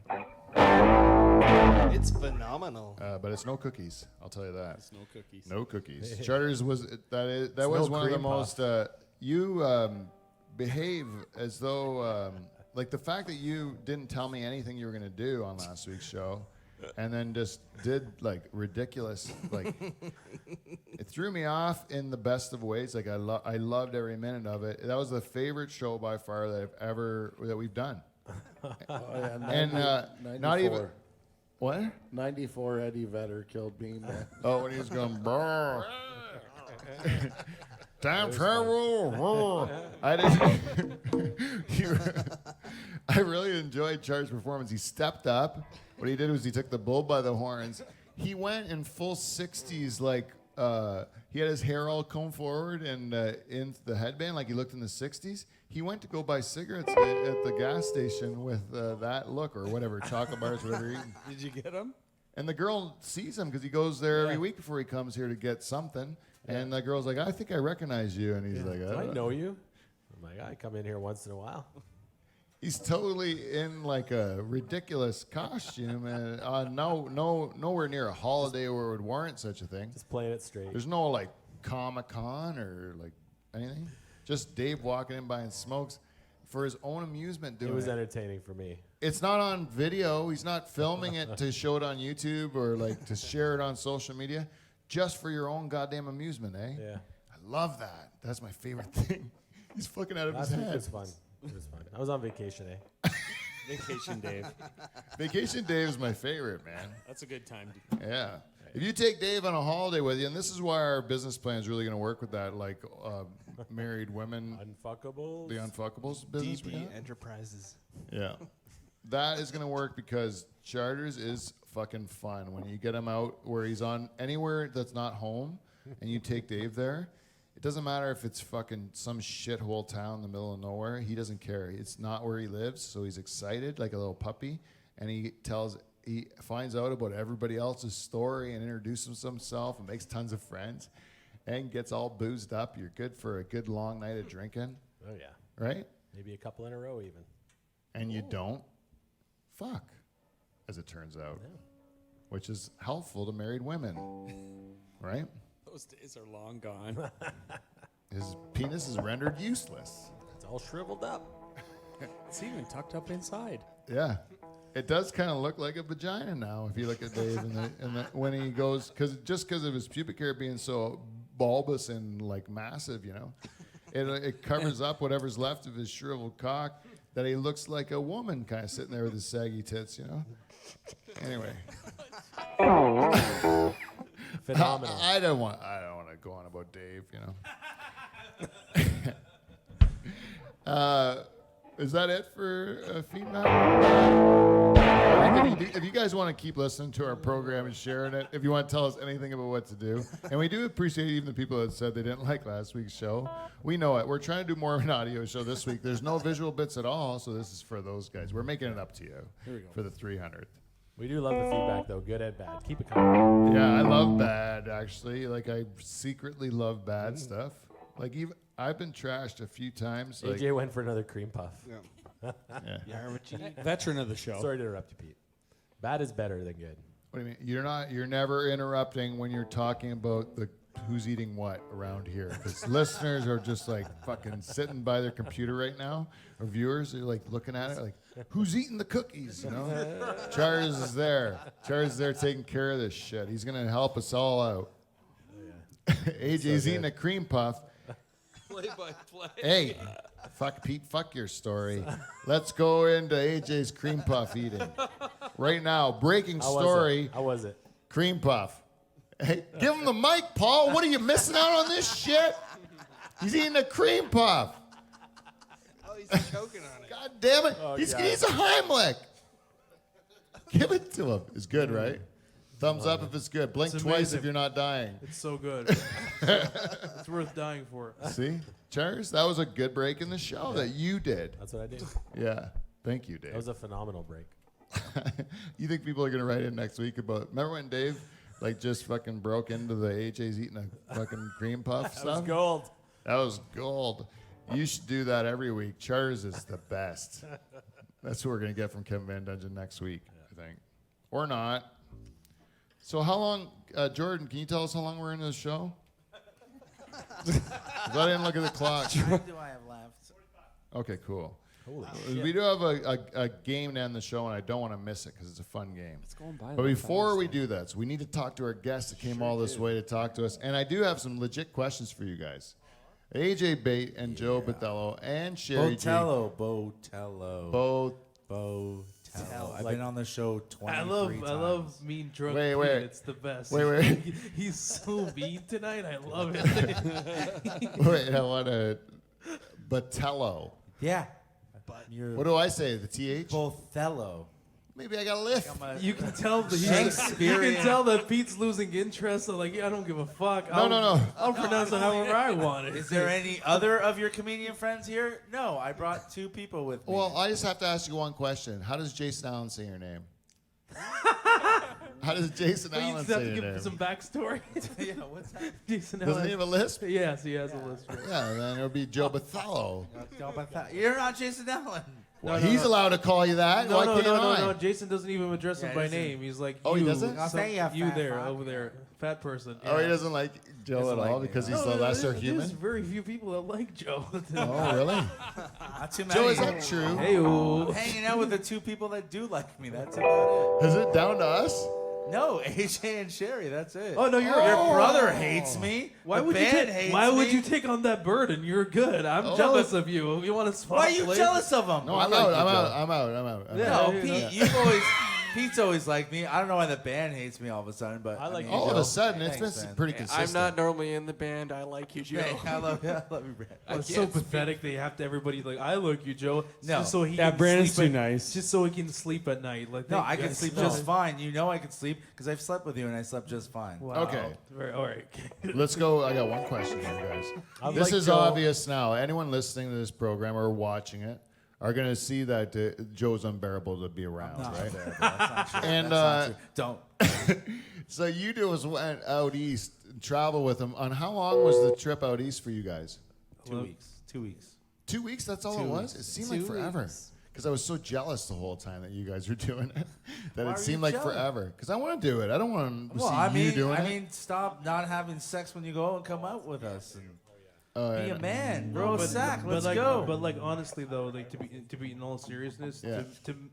It's phenomenal. But it's no cookies, I'll tell you that. No cookies. No cookies. Charters was that no was one of the cream puff. most. You behave as though like the fact that you didn't tell me anything you were going to do on last week's show, and then just did like ridiculous like. It threw me off in the best of ways. Like I loved every minute of it. That was the favorite show by far that we've done. And not even what? 94 Eddie Vedder killed me. Oh, when he was going, brr. Time travel. I really enjoyed Char's performance. He stepped up. What he did was he took the bull by the horns. He went in full 60s, like he had his hair all combed forward and in the headband, like he looked in the 60s. He went to go buy cigarettes at the gas station with that look or whatever, chocolate bars, whatever. He eating. Did you get him? And the girl sees him because he goes there every week before he comes here to get something. And the girl's like, I think I recognize you. And he's like, Do I know you? I'm like, I come in here once in a while. He's totally in like a ridiculous costume and nowhere near a holiday where it would warrant such a thing. Just playing it straight. There's no like Comic-Con or like anything. Just Dave walking in buying smokes for his own amusement doing It was entertaining for me. It's not on video. He's not filming it to show it on YouTube or like to share it on social media. Just for your own goddamn amusement, eh? Yeah. I love that. That's my favorite thing. He's fucking out of Last his week head. was fun. It was fun. I was on vacation, eh? Vacation Dave. Vacation Dave is my favorite, man. That's a good time. Yeah. If you take Dave on a holiday with you, and this is why our business plan is really going to work with that, like married women, Unfuckables. the Unfuckables business. we DP got. Enterprises. Yeah. That is going to work because Charters is fucking fun. When you get him out where he's on anywhere that's not home and you take Dave there, it doesn't matter if it's fucking some shithole town in the middle of nowhere. He doesn't care. It's not where he lives, so he's excited like a little puppy, and he finds out about everybody else's story and introduces himself and makes tons of friends and gets all boozed up. You're good for a good long night of drinking, Oh, yeah. right? Maybe a couple in a row even. And you don't fuck, as it turns out, which is helpful to married women, right? Those days are long gone. His penis is rendered useless. It's all shriveled up. It's even tucked up inside. Yeah. It does kind of look like a vagina now if you look at Dave when he goes, because of his pubic hair being so bulbous and like massive, you know, it covers up whatever's left of his shriveled cock, that he looks like a woman kind of sitting there with his saggy tits, you know. Anyway, Phenomenal. I don't want to want to go on about Dave, you know. Is that it for feedback? If you guys want to keep listening to our program and sharing it, if you want to tell us anything about what to do, and we do appreciate even the people that said they didn't like last week's show. We know it. We're trying to do more of an audio show this week. There's no visual bits at all, so this is for those guys. We're making it up to you for the 300th. We do love the feedback, though, good and bad. Keep it coming. Yeah, I love bad, actually. Like, I secretly love bad stuff. Like, even I've been trashed a few times. Like, AJ went for another cream puff. Veteran of the show. Sorry to interrupt you, Pete. Bad is better than good. what do you mean? You're never interrupting when you're talking about the who's eating what around here. Because listeners are just like fucking sitting by their computer right now. Or viewers are like looking at it like, who's eating the cookies? You know? Charles is there. Charles is there taking care of this shit. He's going to help us all out. AJ's eating a cream puff. Play by play. Hey, fuck Pete, fuck your story. Let's go into AJ's cream puff eating. Right now, breaking story, How was it? cream puff. Hey, give him the mic, Paul. What are you missing out on this shit? He's eating a cream puff. Oh, he's choking on it. God damn it. Oh, He's God. a Heimlich. Give it to him. It's good, right? Thumbs up if it's good. Blink It's twice amazing. if you're not dying. It's so good. It's worth dying for. See? Charles, that was a good break in the show that you did. That's what I did. Yeah. Thank you, Dave. That was a phenomenal break. You think people are going to write in next week about, remember when Dave like just fucking broke into the AJ's eating a fucking cream puff That was stuff? gold. That was gold. You should do that every week. Charles is the best. That's what we're going to get from Kevin Van Dungeon next week, I think. Or not. So how long, Jordan, can you tell us how long we're in this show? 'Cause I didn't look at the clock. How do I have left? Okay, cool. Holy We do have a game to end the show, and I don't want to miss it because it's a fun game. It's going by. But before we do that, so we need to talk to our guests that came all this way to talk to us. And I do have some legit questions for you guys. AJ Bate and Joe Botello and Sherry G. Botello. Both. Botello. I've been on the show 23 I times. love mean drunk Wait, Pete. wait. It's the best. Wait. He's so mean tonight. I love it. Wait, I want to. Botello. Yeah. You're What do I say? The TH? Botello. Maybe I got a lift. You can tell that Shakespearean. you can tell that Pete's losing interest. So like, yeah, I don't give a fuck. No. I'll pronounce it however I want it. Is there any other of your comedian friends here? No, I brought two people with me. Well, I just have to ask you one question. How does Jason Allen say your name? How does Jason But you Allen just have say to your give name? some backstory. yeah, what's that? Jason Doesn't Allen. he have a lisp? Yes, he has a list. Yeah, then it would be Joe Botello. You're not Jason Allen. Well, he's allowed to call you that. Why can't I? No. Jason doesn't even address him Yeah, by doesn't. name. He's like, Oh, he you, doesn't? I'll say you, you fat there, fuck. over there, fat person. Oh, he doesn't like Joe Doesn't at like all me, because no. he's the lesser There's human. very few people that like Joe. Oh, really? Not too many. Joe, is that true? Hey-o. Hanging out with the two people that do like me. That's about Is it down to us? it. No, AJ and Sherry. That's it. Oh no, Your brother hates me. Why the would you band take? hates Why would me. you take on that burden? You're good. I'm jealous of you. You want to swap? Why are you places? jealous of him? No, I I'm like out. you, I'm Joe. out. I'm out. I'm out. Yeah. No, Yeah. Pete, you've always. Pete's always liked me. I don't know why the band hates me all of a sudden, but I like mean, you, All of Joe. a sudden, it's Thanks, been man. pretty consistent. I'm not normally in the band. I like you, Joe. Hey, I love you, Brandon. Oh, it's so pathetic. They have to everybody like I like you, Joe. No. Just so he Yeah, can Brandon's sleep too at- nice. Just so he can sleep at night. Like No, thank I can God. sleep No. just fine. You know I can sleep because I've slept with you and I slept just fine. Wow. Okay. All right. Let's go. I got one question for you guys. I'd This like is Joe- obvious now. Anyone listening to this program or watching it are going to see that Joe's unbearable to be around, Not right? fair, bro. That's not true. And That's not true. Don't. so you two went out east, and travel with him. On how long was the trip out east for you guys? 2 weeks. 2 weeks. 2 weeks. That's all it 2 was. weeks. It seemed like forever. Because I was so jealous the whole time that you guys were doing it, that Why it are seemed you like jealous? forever. Because I want to do it. I don't want to Well, see you doing I it. mean, stop not having sex when you go and come out with us. And be a And- man, grow a sack. Let's like, go. But like honestly though, like to be in all seriousness, Yeah.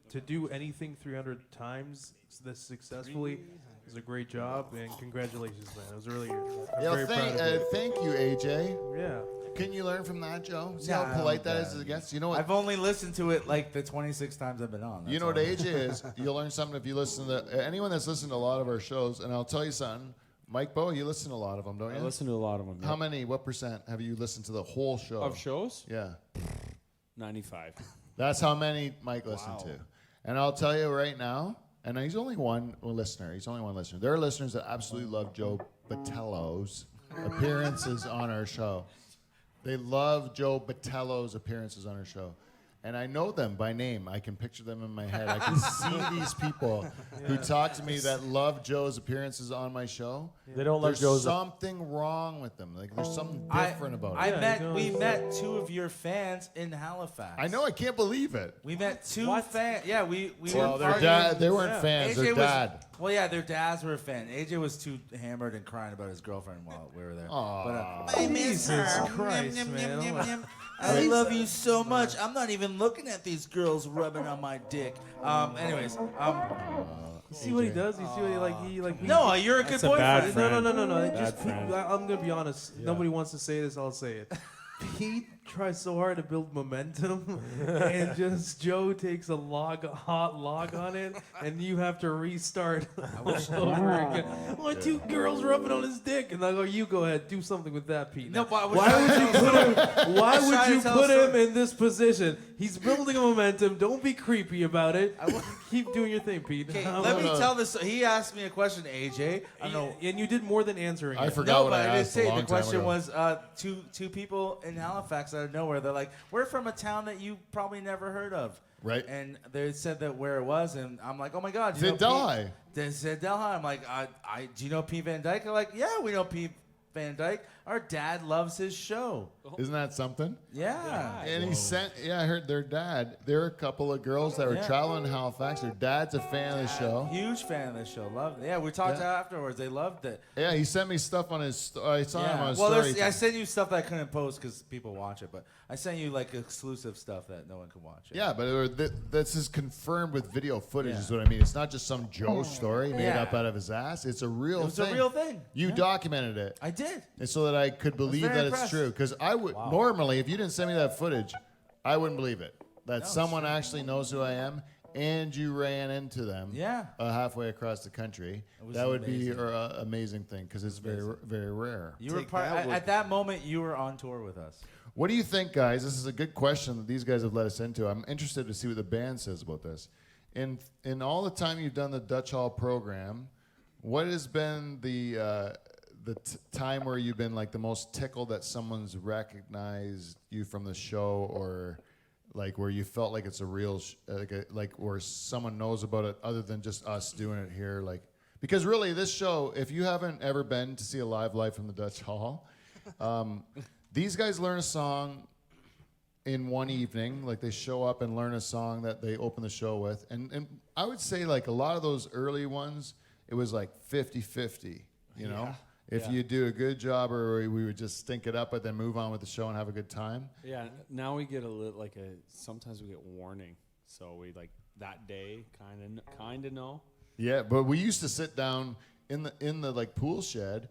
to do anything 300 times this successfully is a great job and congratulations, man. It was really. I'm Yeah, very proud of you. thank you, AJ. Yeah. Can you learn from that, Joe? See Nah, how I polite don't that get is it. as a guest? You know what? I've only listened to it like the 26 times I've been on. You That's know what all. AJ is? You'll learn something if you listen to anyone that's listened to a lot of our shows. And I'll tell you something. Mike Bowe, you listen to a lot of them, don't you? I listen to a lot of them. How many? What percent have you listened to the whole show? Of shows? Yeah. 95. That's how many Mike listened to. And I'll tell you right now, and he's only one listener. He's only one listener. There are listeners that absolutely love Joe Batello's appearances on our show. They love Joe Batello's appearances on our show. And I know them by name. I can picture them in my head. I can see these people who talk to me that love Joe's appearances on my show. They don't love There's Joe's. something wrong with them. Like there's something different about it. We met two of your fans in Halifax. I know. I can't believe it. We met two fans. Yeah, we Well, were their partying. dad. They weren't fans. Their dad. Well, yeah, their dads were a fan. AJ was too hammered and crying about his girlfriend while we were there. Aw. Jesus Christ, man. I love you so much. I'm not even looking at these girls rubbing on my dick. Anyways, You see what he does? You see what he like? no, you're a good That's a bad boyfriend. friend. No. Bad Just friend. I'm gonna be honest. Nobody wants to say this. I'll say it. Pete tries so hard to build momentum, and just Joe takes a hot log on it, and you have to restart over again. Oh, two girls rubbing on his dick, and I go, "You go ahead, do something with that, Pete." No, but I was why trying would to you tell put him? Why was would trying you to tell put a him in this position? He's building a momentum. Don't be creepy about it. Keep doing your thing, Pete. Okay, let me tell this. He asked me a question, AJ. I don't know. And you did more than answering. I it. forgot No, what but I I did asked a say long the time question ago. was two people in Halifax out of nowhere. They're like, we're from a town that you probably never heard of. Right. And they said that where it was, and I'm like, oh my God. They die. They said Delhi. I'm like, do you know Pete Van Dyke? They're like, yeah, we know Pete Van Dyke. Our dad loves his show. Isn't that something? Yeah. And he sent, I heard their dad. There were a couple of girls that were traveling to Halifax. Their dad's a fan of the show. Huge fan of the show. Loved it. Yeah, we talked afterwards. They loved it. Yeah, he sent me stuff on his. I saw him on his Well, story. I sent you stuff that I couldn't post because people watch it, but I sent you like exclusive stuff that no one can watch. Yeah, but this is confirmed with video footage, Yeah. is what I mean. It's not just some Joe story made Yeah. up out of his ass. It's a real It was thing. a real thing. You documented it. I did. And so that I could believe very that impressed. it's true. Because I would normally, if you didn't send me that footage, I wouldn't believe it. That someone actually knows who I am, and you ran into them. Yeah. Halfway across the country. was That would amazing. be an amazing thing because it's very, very rare. You were at that moment. You were on tour with us. What do you think, guys? This is a good question that these guys have led us into. I'm interested to see what the band says about this. In all the time you've done the Dutch Hall program, what has been the time where you've been like the most tickled that someone's recognized you from the show, or like where you felt like it's a real like where someone knows about it other than just us doing it here? Like, because really this show, if you haven't ever been to see a live from the Dutch Hall, these guys learn a song in one evening. Like they show up and learn a song that they open the show with, and I would say like a lot of those early ones, it was like 50-50, you know. If you do a good job, or we would just stink it up, but then move on with the show and have a good time. Yeah, now we get sometimes we get warning. So we like that day kind of know. Yeah, but we used to sit down in the like pool shed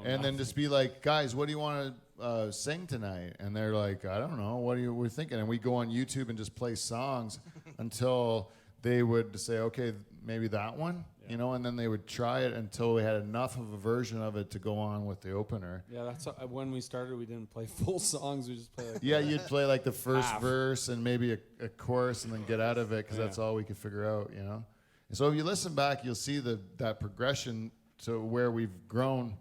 and then just be like, guys, what do you want to sing tonight? And they're like, I don't know, we're thinking? And we go on YouTube and just play songs until they would say, okay, maybe that one. You know, and then they would try it until we had enough of a version of it to go on with the opener. Yeah, that's when we started. We didn't play full songs. We just played. Yeah, you'd play like the first half. verse and maybe a chorus, and then get out of it because that's all we could figure out. You know, and so if you listen back, you'll see that progression to where we've grown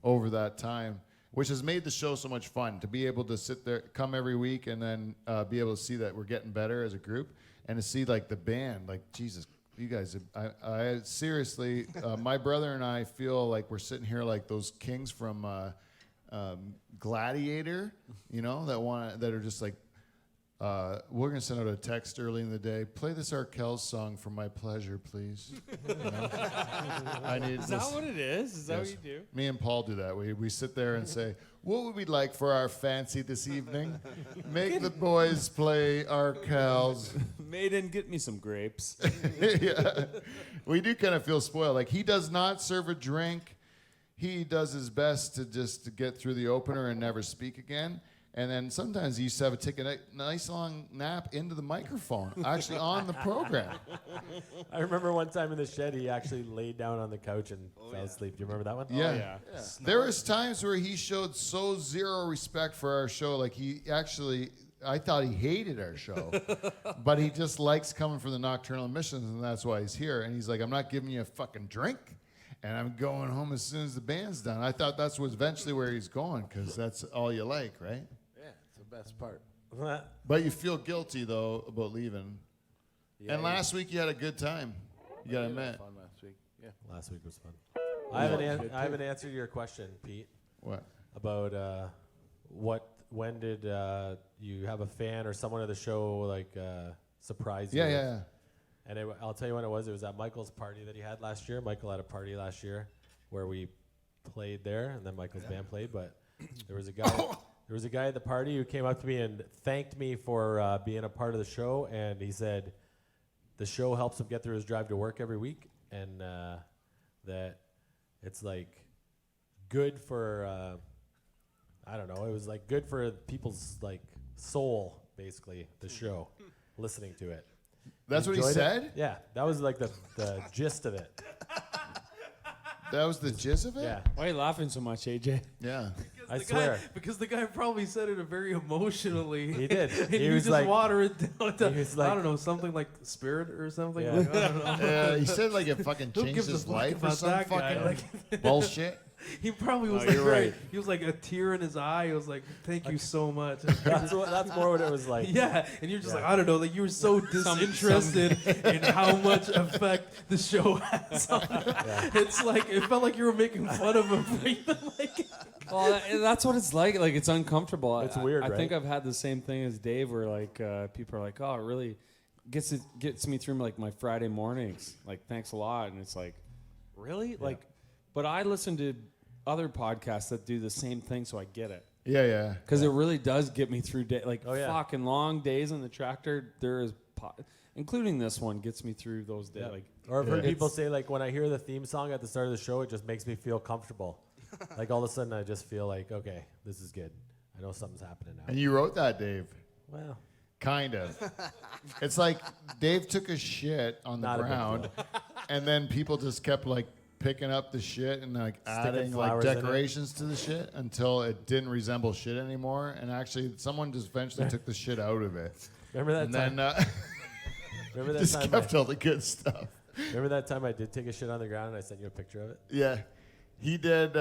over that time, which has made the show so much fun to be able to sit there, come every week, and then be able to see that we're getting better as a group, and to see like the band, like Jesus. You guys, I seriously, my brother and I feel like we're sitting here like those kings from Gladiator, you know, that are just like, we're gonna send out a text early in the day. Play this Kells song for my pleasure, please. You know? I need. Is that what it is? Is that what you do? Me and Paul do that. We sit there and say, what would we like for our fancy this evening? Make the boys play Kells. Maiden, get me some grapes. Yeah. We do kind of feel spoiled. Like, he does not serve a drink. He does his best to just to get through the opener and never speak again. And then sometimes he used to take a nice long nap into the microphone, actually on the program. I remember one time in the shed, he actually laid down on the couch and fell asleep. Do you remember that one? Yeah. There was times where he showed so zero respect for our show. Like he actually, I thought he hated our show, but he just likes coming from the Nocturnal Emissions, and that's why he's here. And he's like, I'm not giving you a fucking drink, and I'm going home as soon as the band's done. I thought that's was eventually where he's going, because that's all you like, right? Yeah, it's the best part. But you feel guilty, though, about leaving. Yeah, And last week you had a good time. You got to admit. Fun last week. Yeah. Last week was fun. I haven't answered your question, Pete, What? about when did you have a fan or someone at the show like surprise you? Yeah. And I'll tell you when it was. It was at Michael's party that he had last year. Michael had a party last year where we played there, and then Michael's band played. But there was a guy. There was a guy at the party who came up to me and thanked me for being a part of the show, and he said the show helps him get through his drive to work every week, and that it's like good for I don't know. It was like good for people's like soul, basically. The show, listening to it. That's what he Enjoyed it? said? Yeah, that was like the gist of it. That was the gist of it? Yeah, Why are you laughing so much, AJ? Yeah. I swear. Because the guy probably said it very emotionally. He did. And He you was just like- water it down to, he was like- I don't know, something like spirit or something. Yeah. Like, I don't know. Yeah, he said like it fucking Who changed gives a his fuck life or about some that guy? fucking Like, bullshit. he probably was No, like, you're right. he was like a tear in his eye. He was like, thank you so much. that's more what it was like. Yeah, and you're just Yeah. like, I don't know, like you were so disinterested in how much effect the show has on him. Yeah. It's like, it felt like you were making fun of him. Like, Well, that's what it's like. Like, it's uncomfortable. It's weird, I think right? I've had the same thing as Dave, where like people are like, "Oh, it really gets me through like my Friday mornings." Like, thanks a lot, and it's like, really? Like, but I listen to other podcasts that do the same thing, so I get it. Yeah. Because it really does get me through like Oh, yeah. fucking long days in the tractor. There is, including this one, gets me through those days. Yeah. Like, Or I've heard Yeah. people say like when I hear the theme song at the start of the show, it just makes me feel comfortable. Like all of a sudden, I just feel like, okay, this is good. I know something's happening now. And you wrote that, Dave. Well, Kind of. It's like Dave took a shit on the Not a big ground, and then people just kept like picking up the shit and like adding like flowers in it. decorations to the shit until it didn't resemble shit anymore. And actually, someone just eventually took the shit out of it. remember that And time? then Remember that just time? kept all the good stuff. Remember that time I did take a shit on the ground and I sent you a picture of it? Yeah, he did.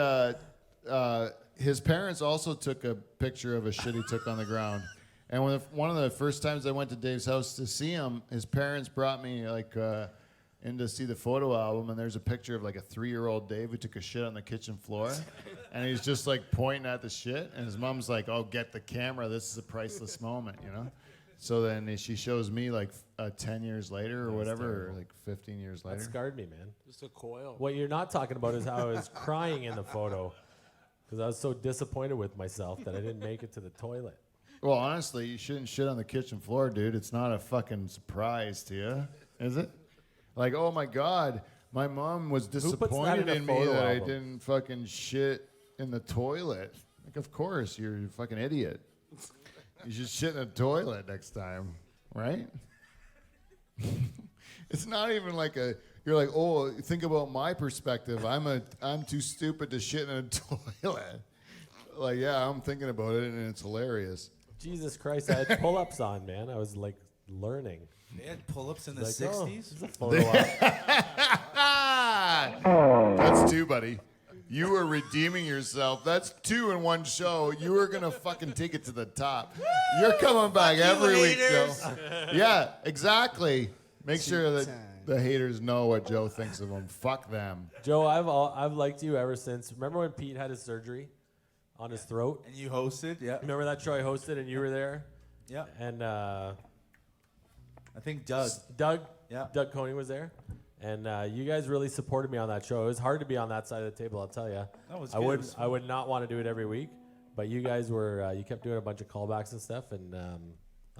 His parents also took a picture of a shit he took on the ground. And one of the first times I went to Dave's house to see him, his parents brought me like in to see the photo album, and there's a picture of like a 3-year-old Dave who took a shit on the kitchen floor, and he's just like pointing at the shit, and his mom's like, "Oh, get the camera. This is a priceless moment," you know. So then she shows me like 10 years later or whatever, or like 15 years That later. scarred me, man. just a coil. What you're not talking about is how I was crying in the photo because I was so disappointed with myself that I didn't make it to the toilet. Well, honestly, you shouldn't shit on the kitchen floor, dude. It's not a fucking surprise to you, is it? Like, oh my God, my mom was puts that disappointed in a in me photo that I album? didn't fucking shit in the toilet. Like, of course, you're a fucking idiot. You should shit in the toilet next time, right? It's not even like you're like, oh, think about my perspective. I'm too stupid to shit in a toilet. Like, yeah, I'm thinking about it, and it's hilarious. Jesus Christ, I had pull-ups on, man. I was like learning. They had pull-ups in the Like, oh, 60s? it's a photo op. That's two, buddy. You were redeeming yourself. That's 2 in one show. You were gonna fucking take it to the top. You're coming back every week, Joe. Yeah, exactly. Make sure that the haters know what Joe thinks of them. Fuck them. Joe, I've liked you ever since. Remember when Pete had his surgery on his throat? And you hosted, yeah. Remember that show I hosted and you were there? Yeah. And I think Doug. Doug Yeah. Coney was there. And you guys really supported me on that show. It was hard to be on that side of the table, I'll tell you. That was I good. would I would not want to do it every week, but you guys were you kept doing a bunch of callbacks and stuff, and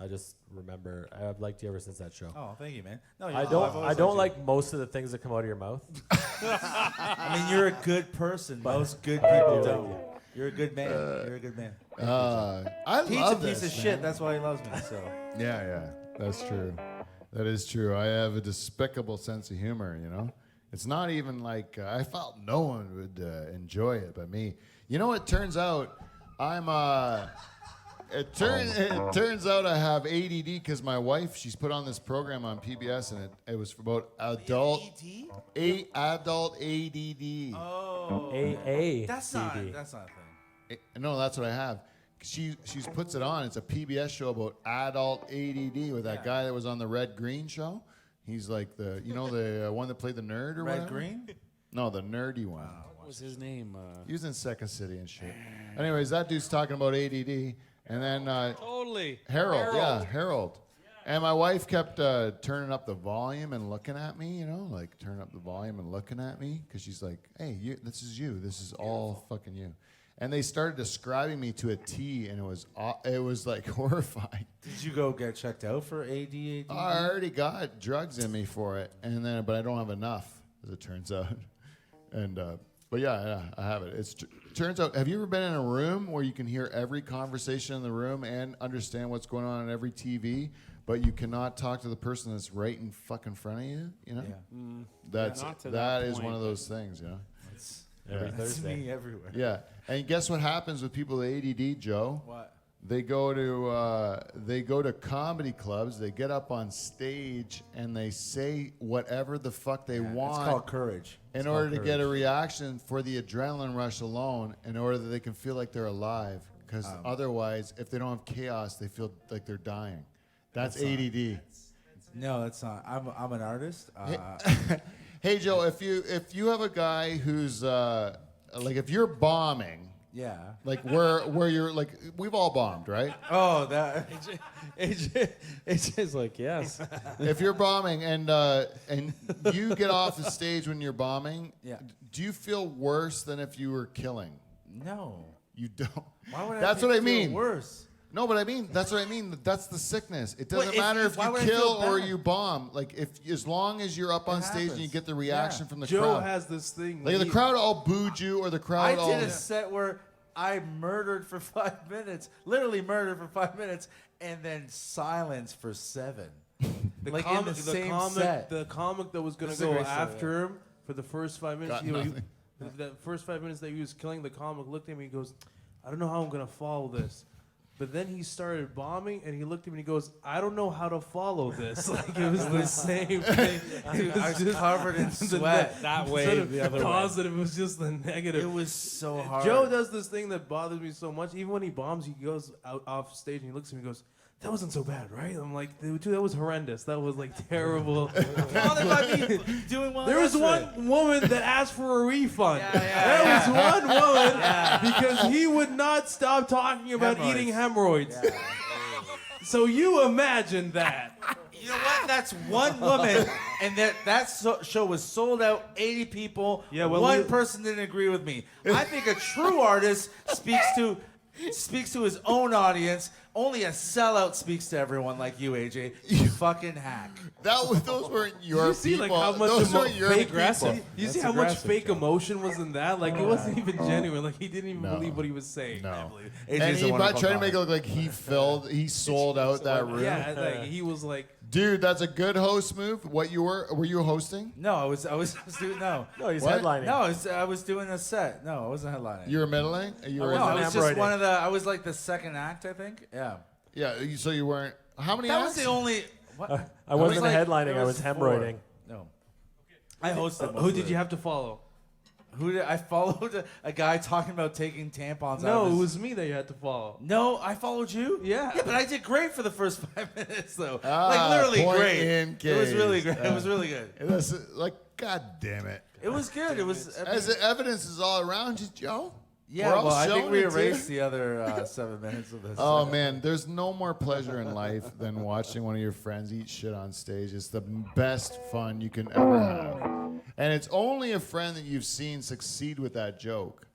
I just remember I've liked you ever since that show. Oh, thank you, man. No, I I've don't always liked like most of the things that come out of your mouth. you. I mean, you're a good person. Most good people don't. You're a good man. You're a good man. I Pete's love a piece this, of man. shit. That's why he loves me. So Yeah, that's true. That is true. I have a despicable sense of humor, you know? It's not even like I felt no one would enjoy it but me. You know, it turns out it turns out I have ADD because my wife, she's put on this program on PBS and it was about adult ADD. Oh. AA. That's not a thing. No, that's what I have. She puts it on. It's a PBS show about adult ADD with that guy that was on the Red Green show. He's like the one that played the nerd or Red whatever. Green? No, the nerdy one. What was his name? He was in Second City and shit. Anyways, that dude's talking about ADD, and then Totally. Harold. And my wife kept turning up the volume and looking at me, you know, like turning up the volume and looking at me, because she's like, "Hey, this is you. This is all fucking you." And they started describing me to a T, and it was like horrifying. Did you go get checked out for ADD? I already got drugs in me for it, but I don't have enough, as it turns out. And but yeah, I have it. Turns out. Have you ever been in a room where you can hear every conversation in the room and understand what's going on every TV, but you cannot talk to the person that's right in fucking front of you? You know, Not to that that is point, one of but- those things. You know. Every That's Thursday. me everywhere. Yeah, and guess what happens with people with ADD, Joe? What? They go to comedy clubs. They get up on stage and they say whatever the fuck they It's want called courage. in order to get a reaction for the adrenaline rush alone, in order that they can feel like they're alive. Because otherwise, if they don't have chaos, they feel like they're dying. That's ADD. No, that's not. I'm an artist. Hey Joe, if you have a guy who's like if you're bombing. Yeah. Like where you're like we've all bombed, right? Oh, that. AJ's like, yes. If you're bombing and you get off the stage when you're bombing, Yeah. do you feel worse than if you were killing? No. You don't. Why would That's I what I feel mean. Worse. No, but I mean that's what I mean. That's the sickness. It doesn't Well, matter if why you would I feel kill or bad? you bomb. Like as long as you're up on stage and you happens. get the reaction Yeah. from the Joe crowd. has this thing. Like the crowd all booed you or the crowd I all. did a set where I murdered for 5 minutes, literally murdered for 5 minutes, and then silence for 7. Like in the same set. The comic that was going This to is a go great story, after him for the first 5 minutes. Got You know, nothing. the first 5 minutes that he was killing, the comic looked at me and goes, I don't know how I'm going to follow this. But then he started bombing, and he looked at me and he goes, I don't know how to follow this. Like, it was the same thing. I was covered in sweat. That way, Instead of the other way. positive, it was just the negative. It was so hard. Joe does this thing that bothers me so much. Even when he bombs, he goes out off stage and he looks at me and goes, that wasn't so bad, right? I'm like, dude, that was horrendous. That was like terrible. bothered by me doing well. There was yesterday. one woman that asked for a refund. Yeah, There was one woman because he would not stop talking about Hemorrhoids. eating hemorrhoids. So you imagine that. You know what? That's one woman, and show was sold out. 80 people. Yeah, well, one person didn't agree with me. I think a true artist speaks to his own audience. Only a sellout speaks to everyone like you, AJ. You fucking hack. Those weren't your You see, people. like, how much those weren't your fake people. You see That's how much aggressive, fake Joe. emotion was in that? Like, it wasn't even genuine. Like, he didn't even No. believe what he was saying. No. AJ's And a he wonderful tried to make it comic. look like he sold out that room. Yeah, like, he was like, Dude, that's a good host move. Were you hosting? No, I was doing no. No, he's What? headlining. No, I was doing a set. No, I wasn't headlining. You were middling? You were no, I was just embroidering. one of the. I was like the second act, I think. Yeah. so you weren't. How many That acts? was the only. What? I wasn't was like- headlining, there I was four. hemorrhoiding. No. I hosted. most who of did it. you have to follow? Who did I followed a guy talking about taking tampons out No, of it his... was me that you had to follow. No, I followed you? Yeah. Yeah, but I did great for the first 5 minutes, though. Ah, like, literally point great. in It was really case. great. It was really good. That's like, God damn it. It was good. It was... I mean, As the evidence is all around you, Joe. yeah, We're all well, I think showing we it to erased you. the other 7 minutes of this. Oh man, there's no more pleasure in life than watching one of your friends eat shit on stage. It's the best fun you can ever have. And it's only a friend that you've seen succeed with that joke,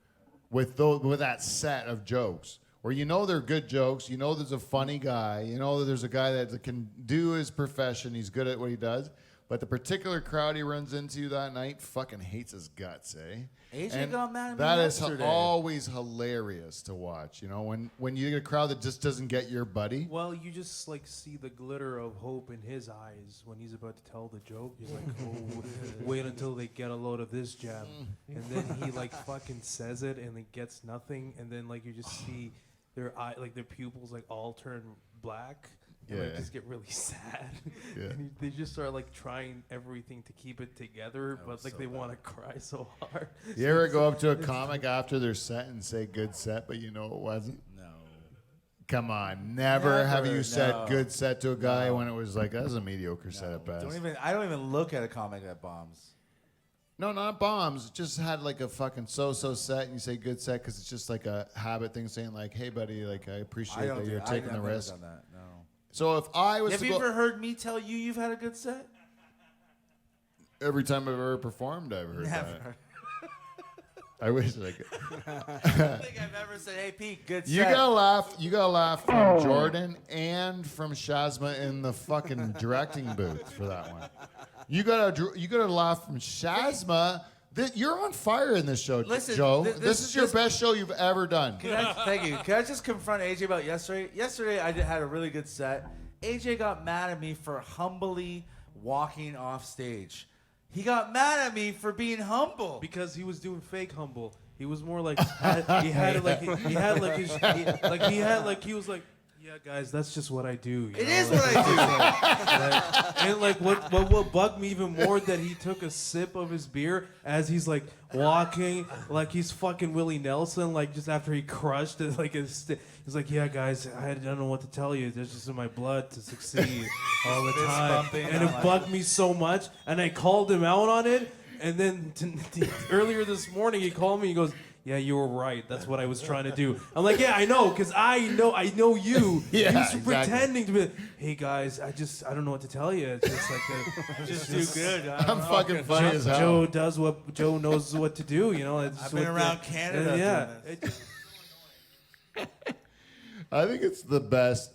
with that set of jokes, where you know they're good jokes, you know there's a funny guy, you know that there's a guy that can do his profession, he's good at what he does, But the particular crowd he runs into that night fucking hates his guts, eh? AJ And got mad at me that is yesterday. always hilarious to watch. You know, when you get a crowd that just doesn't get your buddy. Well, you just like see the glitter of hope in his eyes when he's about to tell the joke. He's like, "Oh, wait until they get a load of this jab," and then he like fucking says it and it gets nothing, and then like you just see their eye, like their pupils, like all turn black. And like Yeah. just get really sad. Yeah. And they just start like trying everything to keep it together, but like they want to cry so hard. You ever go up to a comic after their set and say good set, but you know it wasn't? No. Come on, never have Never, you said no. good set to a guy when it was like that was a mediocre set at best. I don't even look at a comic that bombs. No, not bombs. Just had like a fucking so-so set, and you say good set because it's just like a habit thing, saying like, "Hey, buddy, like I appreciate that you're taking the I've never risk." done that. No. So if I was Have to you go, ever heard me tell you you've had a good set? every time I've ever performed, I've heard that. Never. I wish I could. I don't think I've ever said, "Hey, Pete, good You set." gotta laugh. You gotta laugh from Jordan and from Shazma in the fucking directing booth for that one. You gotta laugh from Shazma. You're on fire in this show, Listen, Joe. this This is your just- best show you've ever done. Thank you. Can I just confront AJ about yesterday? Yesterday, had a really good set. AJ got mad at me for humbly walking off stage. He got mad at me for being humble. Because he was doing fake humble. He was more like he had like he was like, yeah, guys, that's just what I do. It is what I do. And like what bugged me even more that he took a sip of his beer as he's like walking like he's fucking Willie Nelson, like just after he crushed it, like he's like, yeah, guys, I don't know what to tell you. There's just in my blood to succeed all the time, bumping, and it bugged me so much. And I called him out on it. And then earlier this morning, he called me. He goes, "Yeah, you were right. That's what I was trying to do." I'm like, "Yeah, I know, because I know you." Yeah, He's exactly. pretending to be. Hey guys, I don't know what to tell you. It's just like just too good. I'm fucking funny as hell. Joe does what Joe knows what to do. You know, it's I've been around Canada. Yeah. doing this. I think it's the best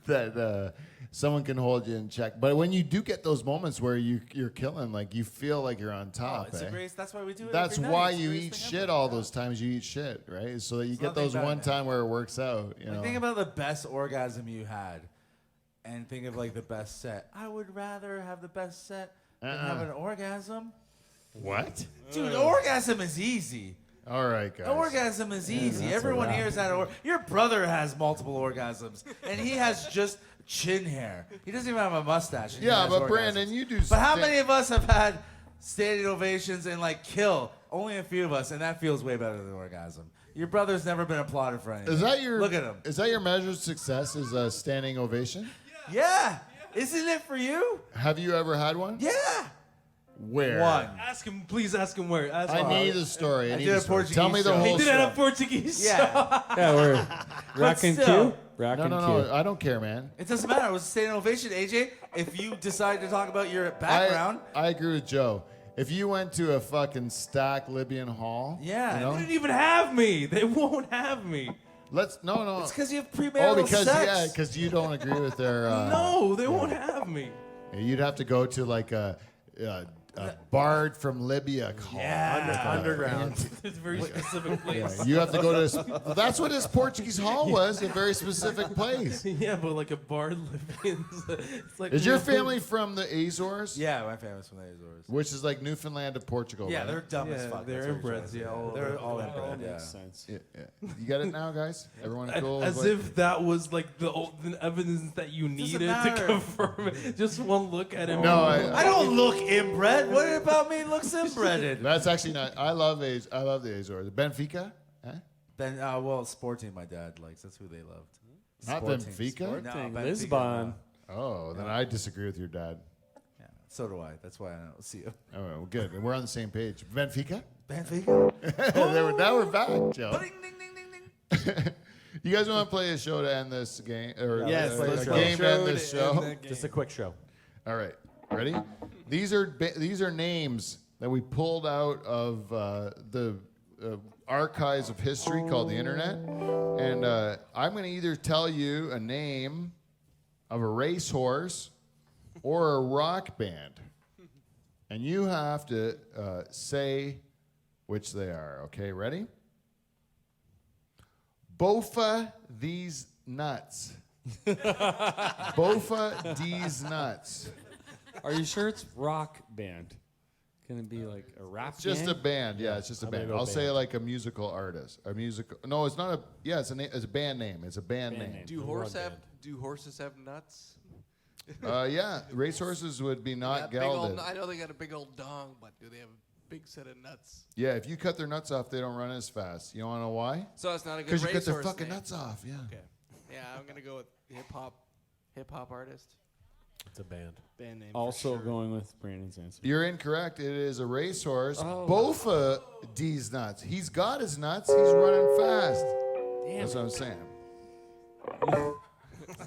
that someone can hold you in check. But when you do get those moments where you're killing, like you feel like you're on top. It's eh? a great. That's why we do it. That's every night. why It's the you greatest eat thing shit ever. all those times you eat shit, right? So that you get nothing those better, one man. time where it works out. You know. Think about the best orgasm you had, and think of like the best set. I would rather have the best set than have an orgasm. What? Dude, orgasm is easy. All right, guys. Orgasm is easy. that's Everyone a wrap. here has had your brother has multiple orgasms, and he has just chin hair. He doesn't even have a mustache. and he Yeah, has but orgasms. Brandon, you do. But how many of us have had standing ovations and like kill? Only a few of us, and that feels way better than orgasm. Your brother's never been applauded for anything. Is that your? Look at him. Is that your measure of success? Is a standing ovation? Yeah. Isn't it for you? Have you ever had one? Yeah. Where? One. Ask him, please ask him where. Ask I him. need the story. I I need did the a story. Portuguese Tell me the show. whole He did it story. on Portuguese. Yeah. Yeah, we're rocking still. Q. Rocking No. Q. I don't care, man. It doesn't matter. It was a standing ovation, AJ. If you decide to talk about your background, I agree with Joe. If you went to a fucking stacked Libyan hall, Yeah. you know, They didn't even have me. They won't have me. no. it's because you have premarital because sex. because you don't agree with their. No, they won't have me. You'd have to go to like a bard from Libya call. Underground. It's a very specific place. Yeah, you have to go to. That's what his Portuguese hall was. A very specific place. Yeah, but like a bard living. It's like Is your family from the Azores? Yeah, my family's from the Azores. Which is like Newfoundland to Portugal. Yeah, right? they're dumb as Yeah, fuck. they're That's what you're inbreds, trying to yeah, say. all of They're them. all That inbred. Yeah. makes sense. Yeah. You got it now, guys. Everyone cool? As Like- if that was like the evidence that you needed to matter. confirm it. Just one look at him. No, I don't look inbred. What about me looks inbred? That's actually not. I love the Azores. Benfica? Huh? Then, well, Sporting, my dad likes. That's who they loved. Not Sporting. Benfica? No, Thing, Benfica, Lisbon. no. Oh, then I disagree with your dad. Yeah, so do I. That's why I don't see you. Oh, well, good. We're on the same page. Benfica? Benfica. Now we're back, Joe. Ding, ding, ding, ding, ding. You guys want to play a show to end this game? Or Yes, a let's go. game to end this show? Just a quick show. All right. Ready? These are names that we pulled out of the archives of history called the internet. And I'm going to either tell you a name of a racehorse or a rock band. And you have to say which they are. Okay, ready? Bofa these nuts. Bofa these nuts. Are you sure it's rock band? Can it be like a rap It's just gang? a band. Yeah, it's just a I'm gonna band. go I'll say band. like a musical artist. A musical. No, it's not a. Yeah, it's a band name. It's a band name. Do horses have- Do horses have nuts? Yeah, racehorses would be not Big old, gelded. I know they got a big old dong, but do they have a big set of nuts? Yeah, if you cut their nuts off, they don't run as fast. You want to know why? So that's not a good Because you cut their racehorse fucking name. nuts off. Yeah. Okay. Yeah, I'm gonna go with hip hop artist. It's a band. Band name. Also going with Brandon's answer. You're incorrect. It is a racehorse. Oh. Both of these nuts. He's got his nuts. He's running fast. Damn That's it. what I'm saying.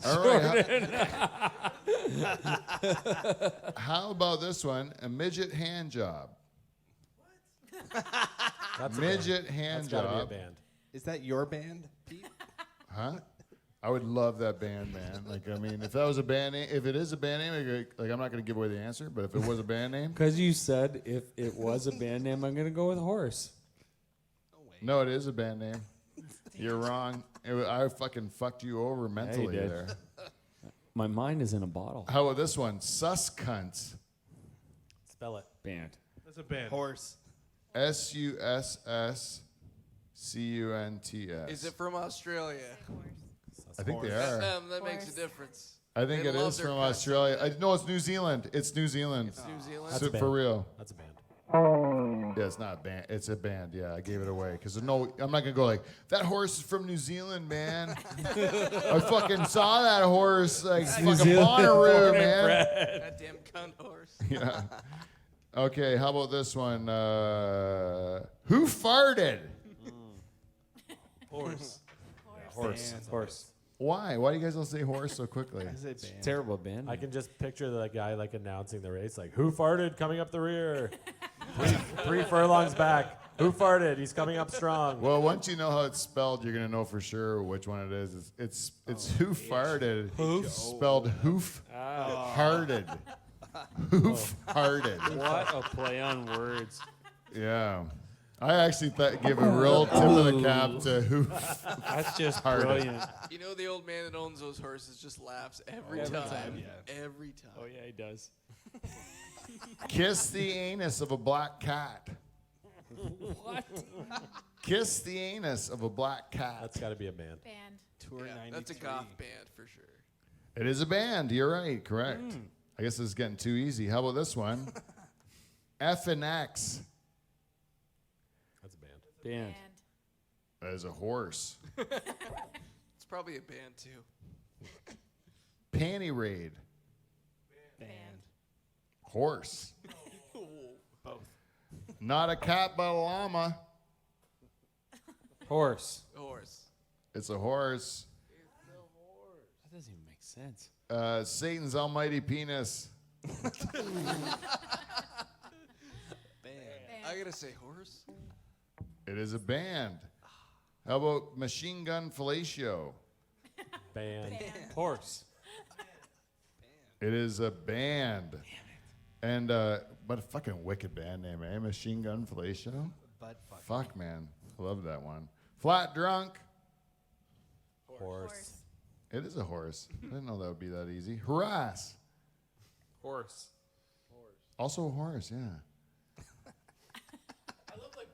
All right. How about this one? A midget hand job. That's a Midget band. hand That's gotta job. be a band. Is that your band, Pete? Huh? I would love that band, man. Like, I mean, if that was a band name, if it is a band name, like, I'm not going to give away the answer, but if it was a band name, Because you said if it was a band name, I'm going to go with horse. no, it is a band name. You're wrong. I fucking fucked you over mentally did. there. My mind is in a bottle. How about this one? Sus cunts. Spell it. Band. That's a band. Horse. SUSSCUNTS. Is it from Australia? I think they are. That makes a difference. I think They it love is their from cuts. Australia. No, it's New Zealand. It's New Zealand. It's New Zealand. That's a band. For real. That's a band. Yeah, it's not a band. It's a band. Yeah, I gave it away because no, I'm not gonna go like that horse is from New Zealand, man. I fucking saw that horse like fucking Bonnaroo, man. Goddamn cunt horse. Yeah. Okay, how about this one? Who farted? Horse. Horse. Horse. Why? Why do you guys all say horse so quickly? Terrible band. I can just picture the guy like announcing the race, like, who farted coming up the rear? three furlongs back. Who farted? He's coming up strong. Well, once you know how it's spelled, you're gonna know for sure which one it is. It's who farted. Hoof. Spelled hoof. Hearted. Hoof hearted. What a play on words. Yeah. I actually gave a real tip of the cap to hoof. That's just Hearted. brilliant. You know the old man that owns those horses just laughs every time. Every time. Oh, yeah, he does. Kiss the anus of a black cat. What? Kiss the anus of a black cat. That's got to be a band. Band. Tour Yeah, 93. that's a goth band for sure. It is a band. You're right. Correct. I guess this is getting too easy. How about this one? F and X. That's a band. Band. That is a horse. It's probably a band too. Panty raid. Band. Horse. Both. Not a cat, but a llama. Horse. Horse. It's a horse. That doesn't even make sense. Satan's almighty penis. I gotta say horse. It is a band. How about machine gun fellatio? Band. Horse. It is a band. And but a fucking wicked band name, eh? Machine gun fellatio. Butt fuck. Fuck, man, I love that one. Flat drunk. Horse. It is a horse. I didn't know that would be that easy. Harass. Horse. Also a horse, yeah.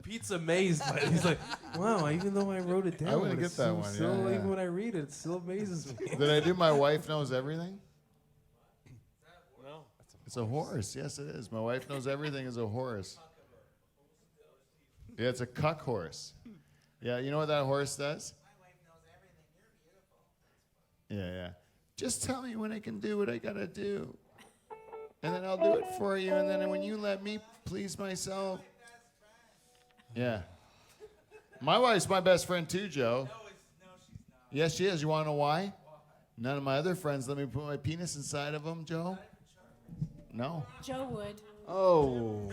Pete's amazed by it. He's like, wow, even though I wrote it down, I wouldn't but get it's that still- one, Still, yeah, yeah. even when I read it still amazes me. Did I do my wife knows everything? No. It's a horse. Yes, it is. My wife knows everything is a horse. Yeah, it's a cuck horse. Yeah, you know what that horse does? Yeah, yeah. Just tell me when I can do what I gotta do. And then I'll do it for you. And then when you let me please myself. Yeah. My wife's my best friend too, Joe. No, she's not. Yes, she is. You want to know why? None of my other friends let me put my penis inside of them, Joe. No. Joe would. Oh.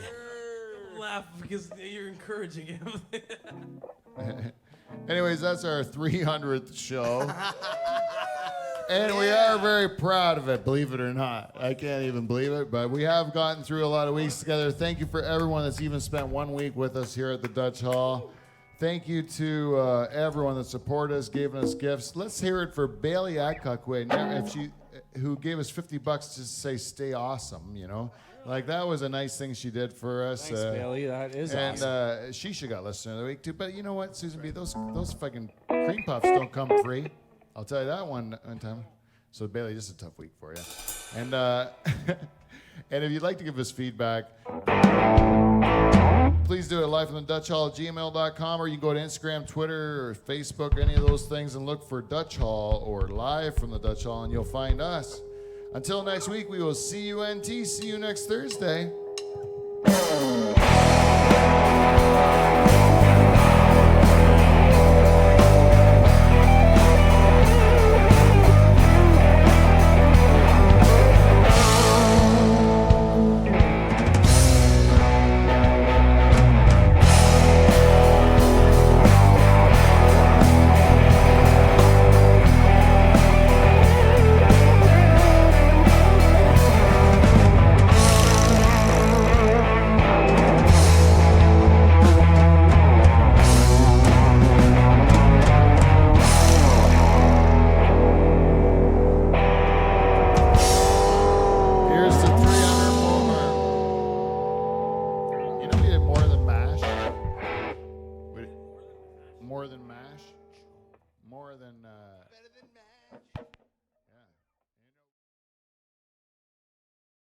Laugh because you're encouraging him. Anyways, that's our 300th show. And we are very proud of it, believe it or not. I can't even believe it, but we have gotten through a lot of weeks together. Thank you for everyone that's even spent 1 week with us here at the Dutch Hall. Thank you to everyone that supported us, gave us gifts. Let's hear it for Bailey Adcock, who gave us $50 to say "stay awesome." You know, like that was a nice thing she did for us. Thanks, Bailey. That is awesome. And she should got listener of the week too. But you know what, Susan B, those fucking cream puffs don't come free. I'll tell you that one time. So Bailey, this is a tough week for you. And and if you'd like to give us feedback, please do it live from the Dutch Hall at gmail.com, or you can go to Instagram, Twitter, or Facebook, any of those things, and look for Dutch Hall or Live from the Dutch Hall, and you'll find us. Until next week, we will see you next Thursday. More than MASH.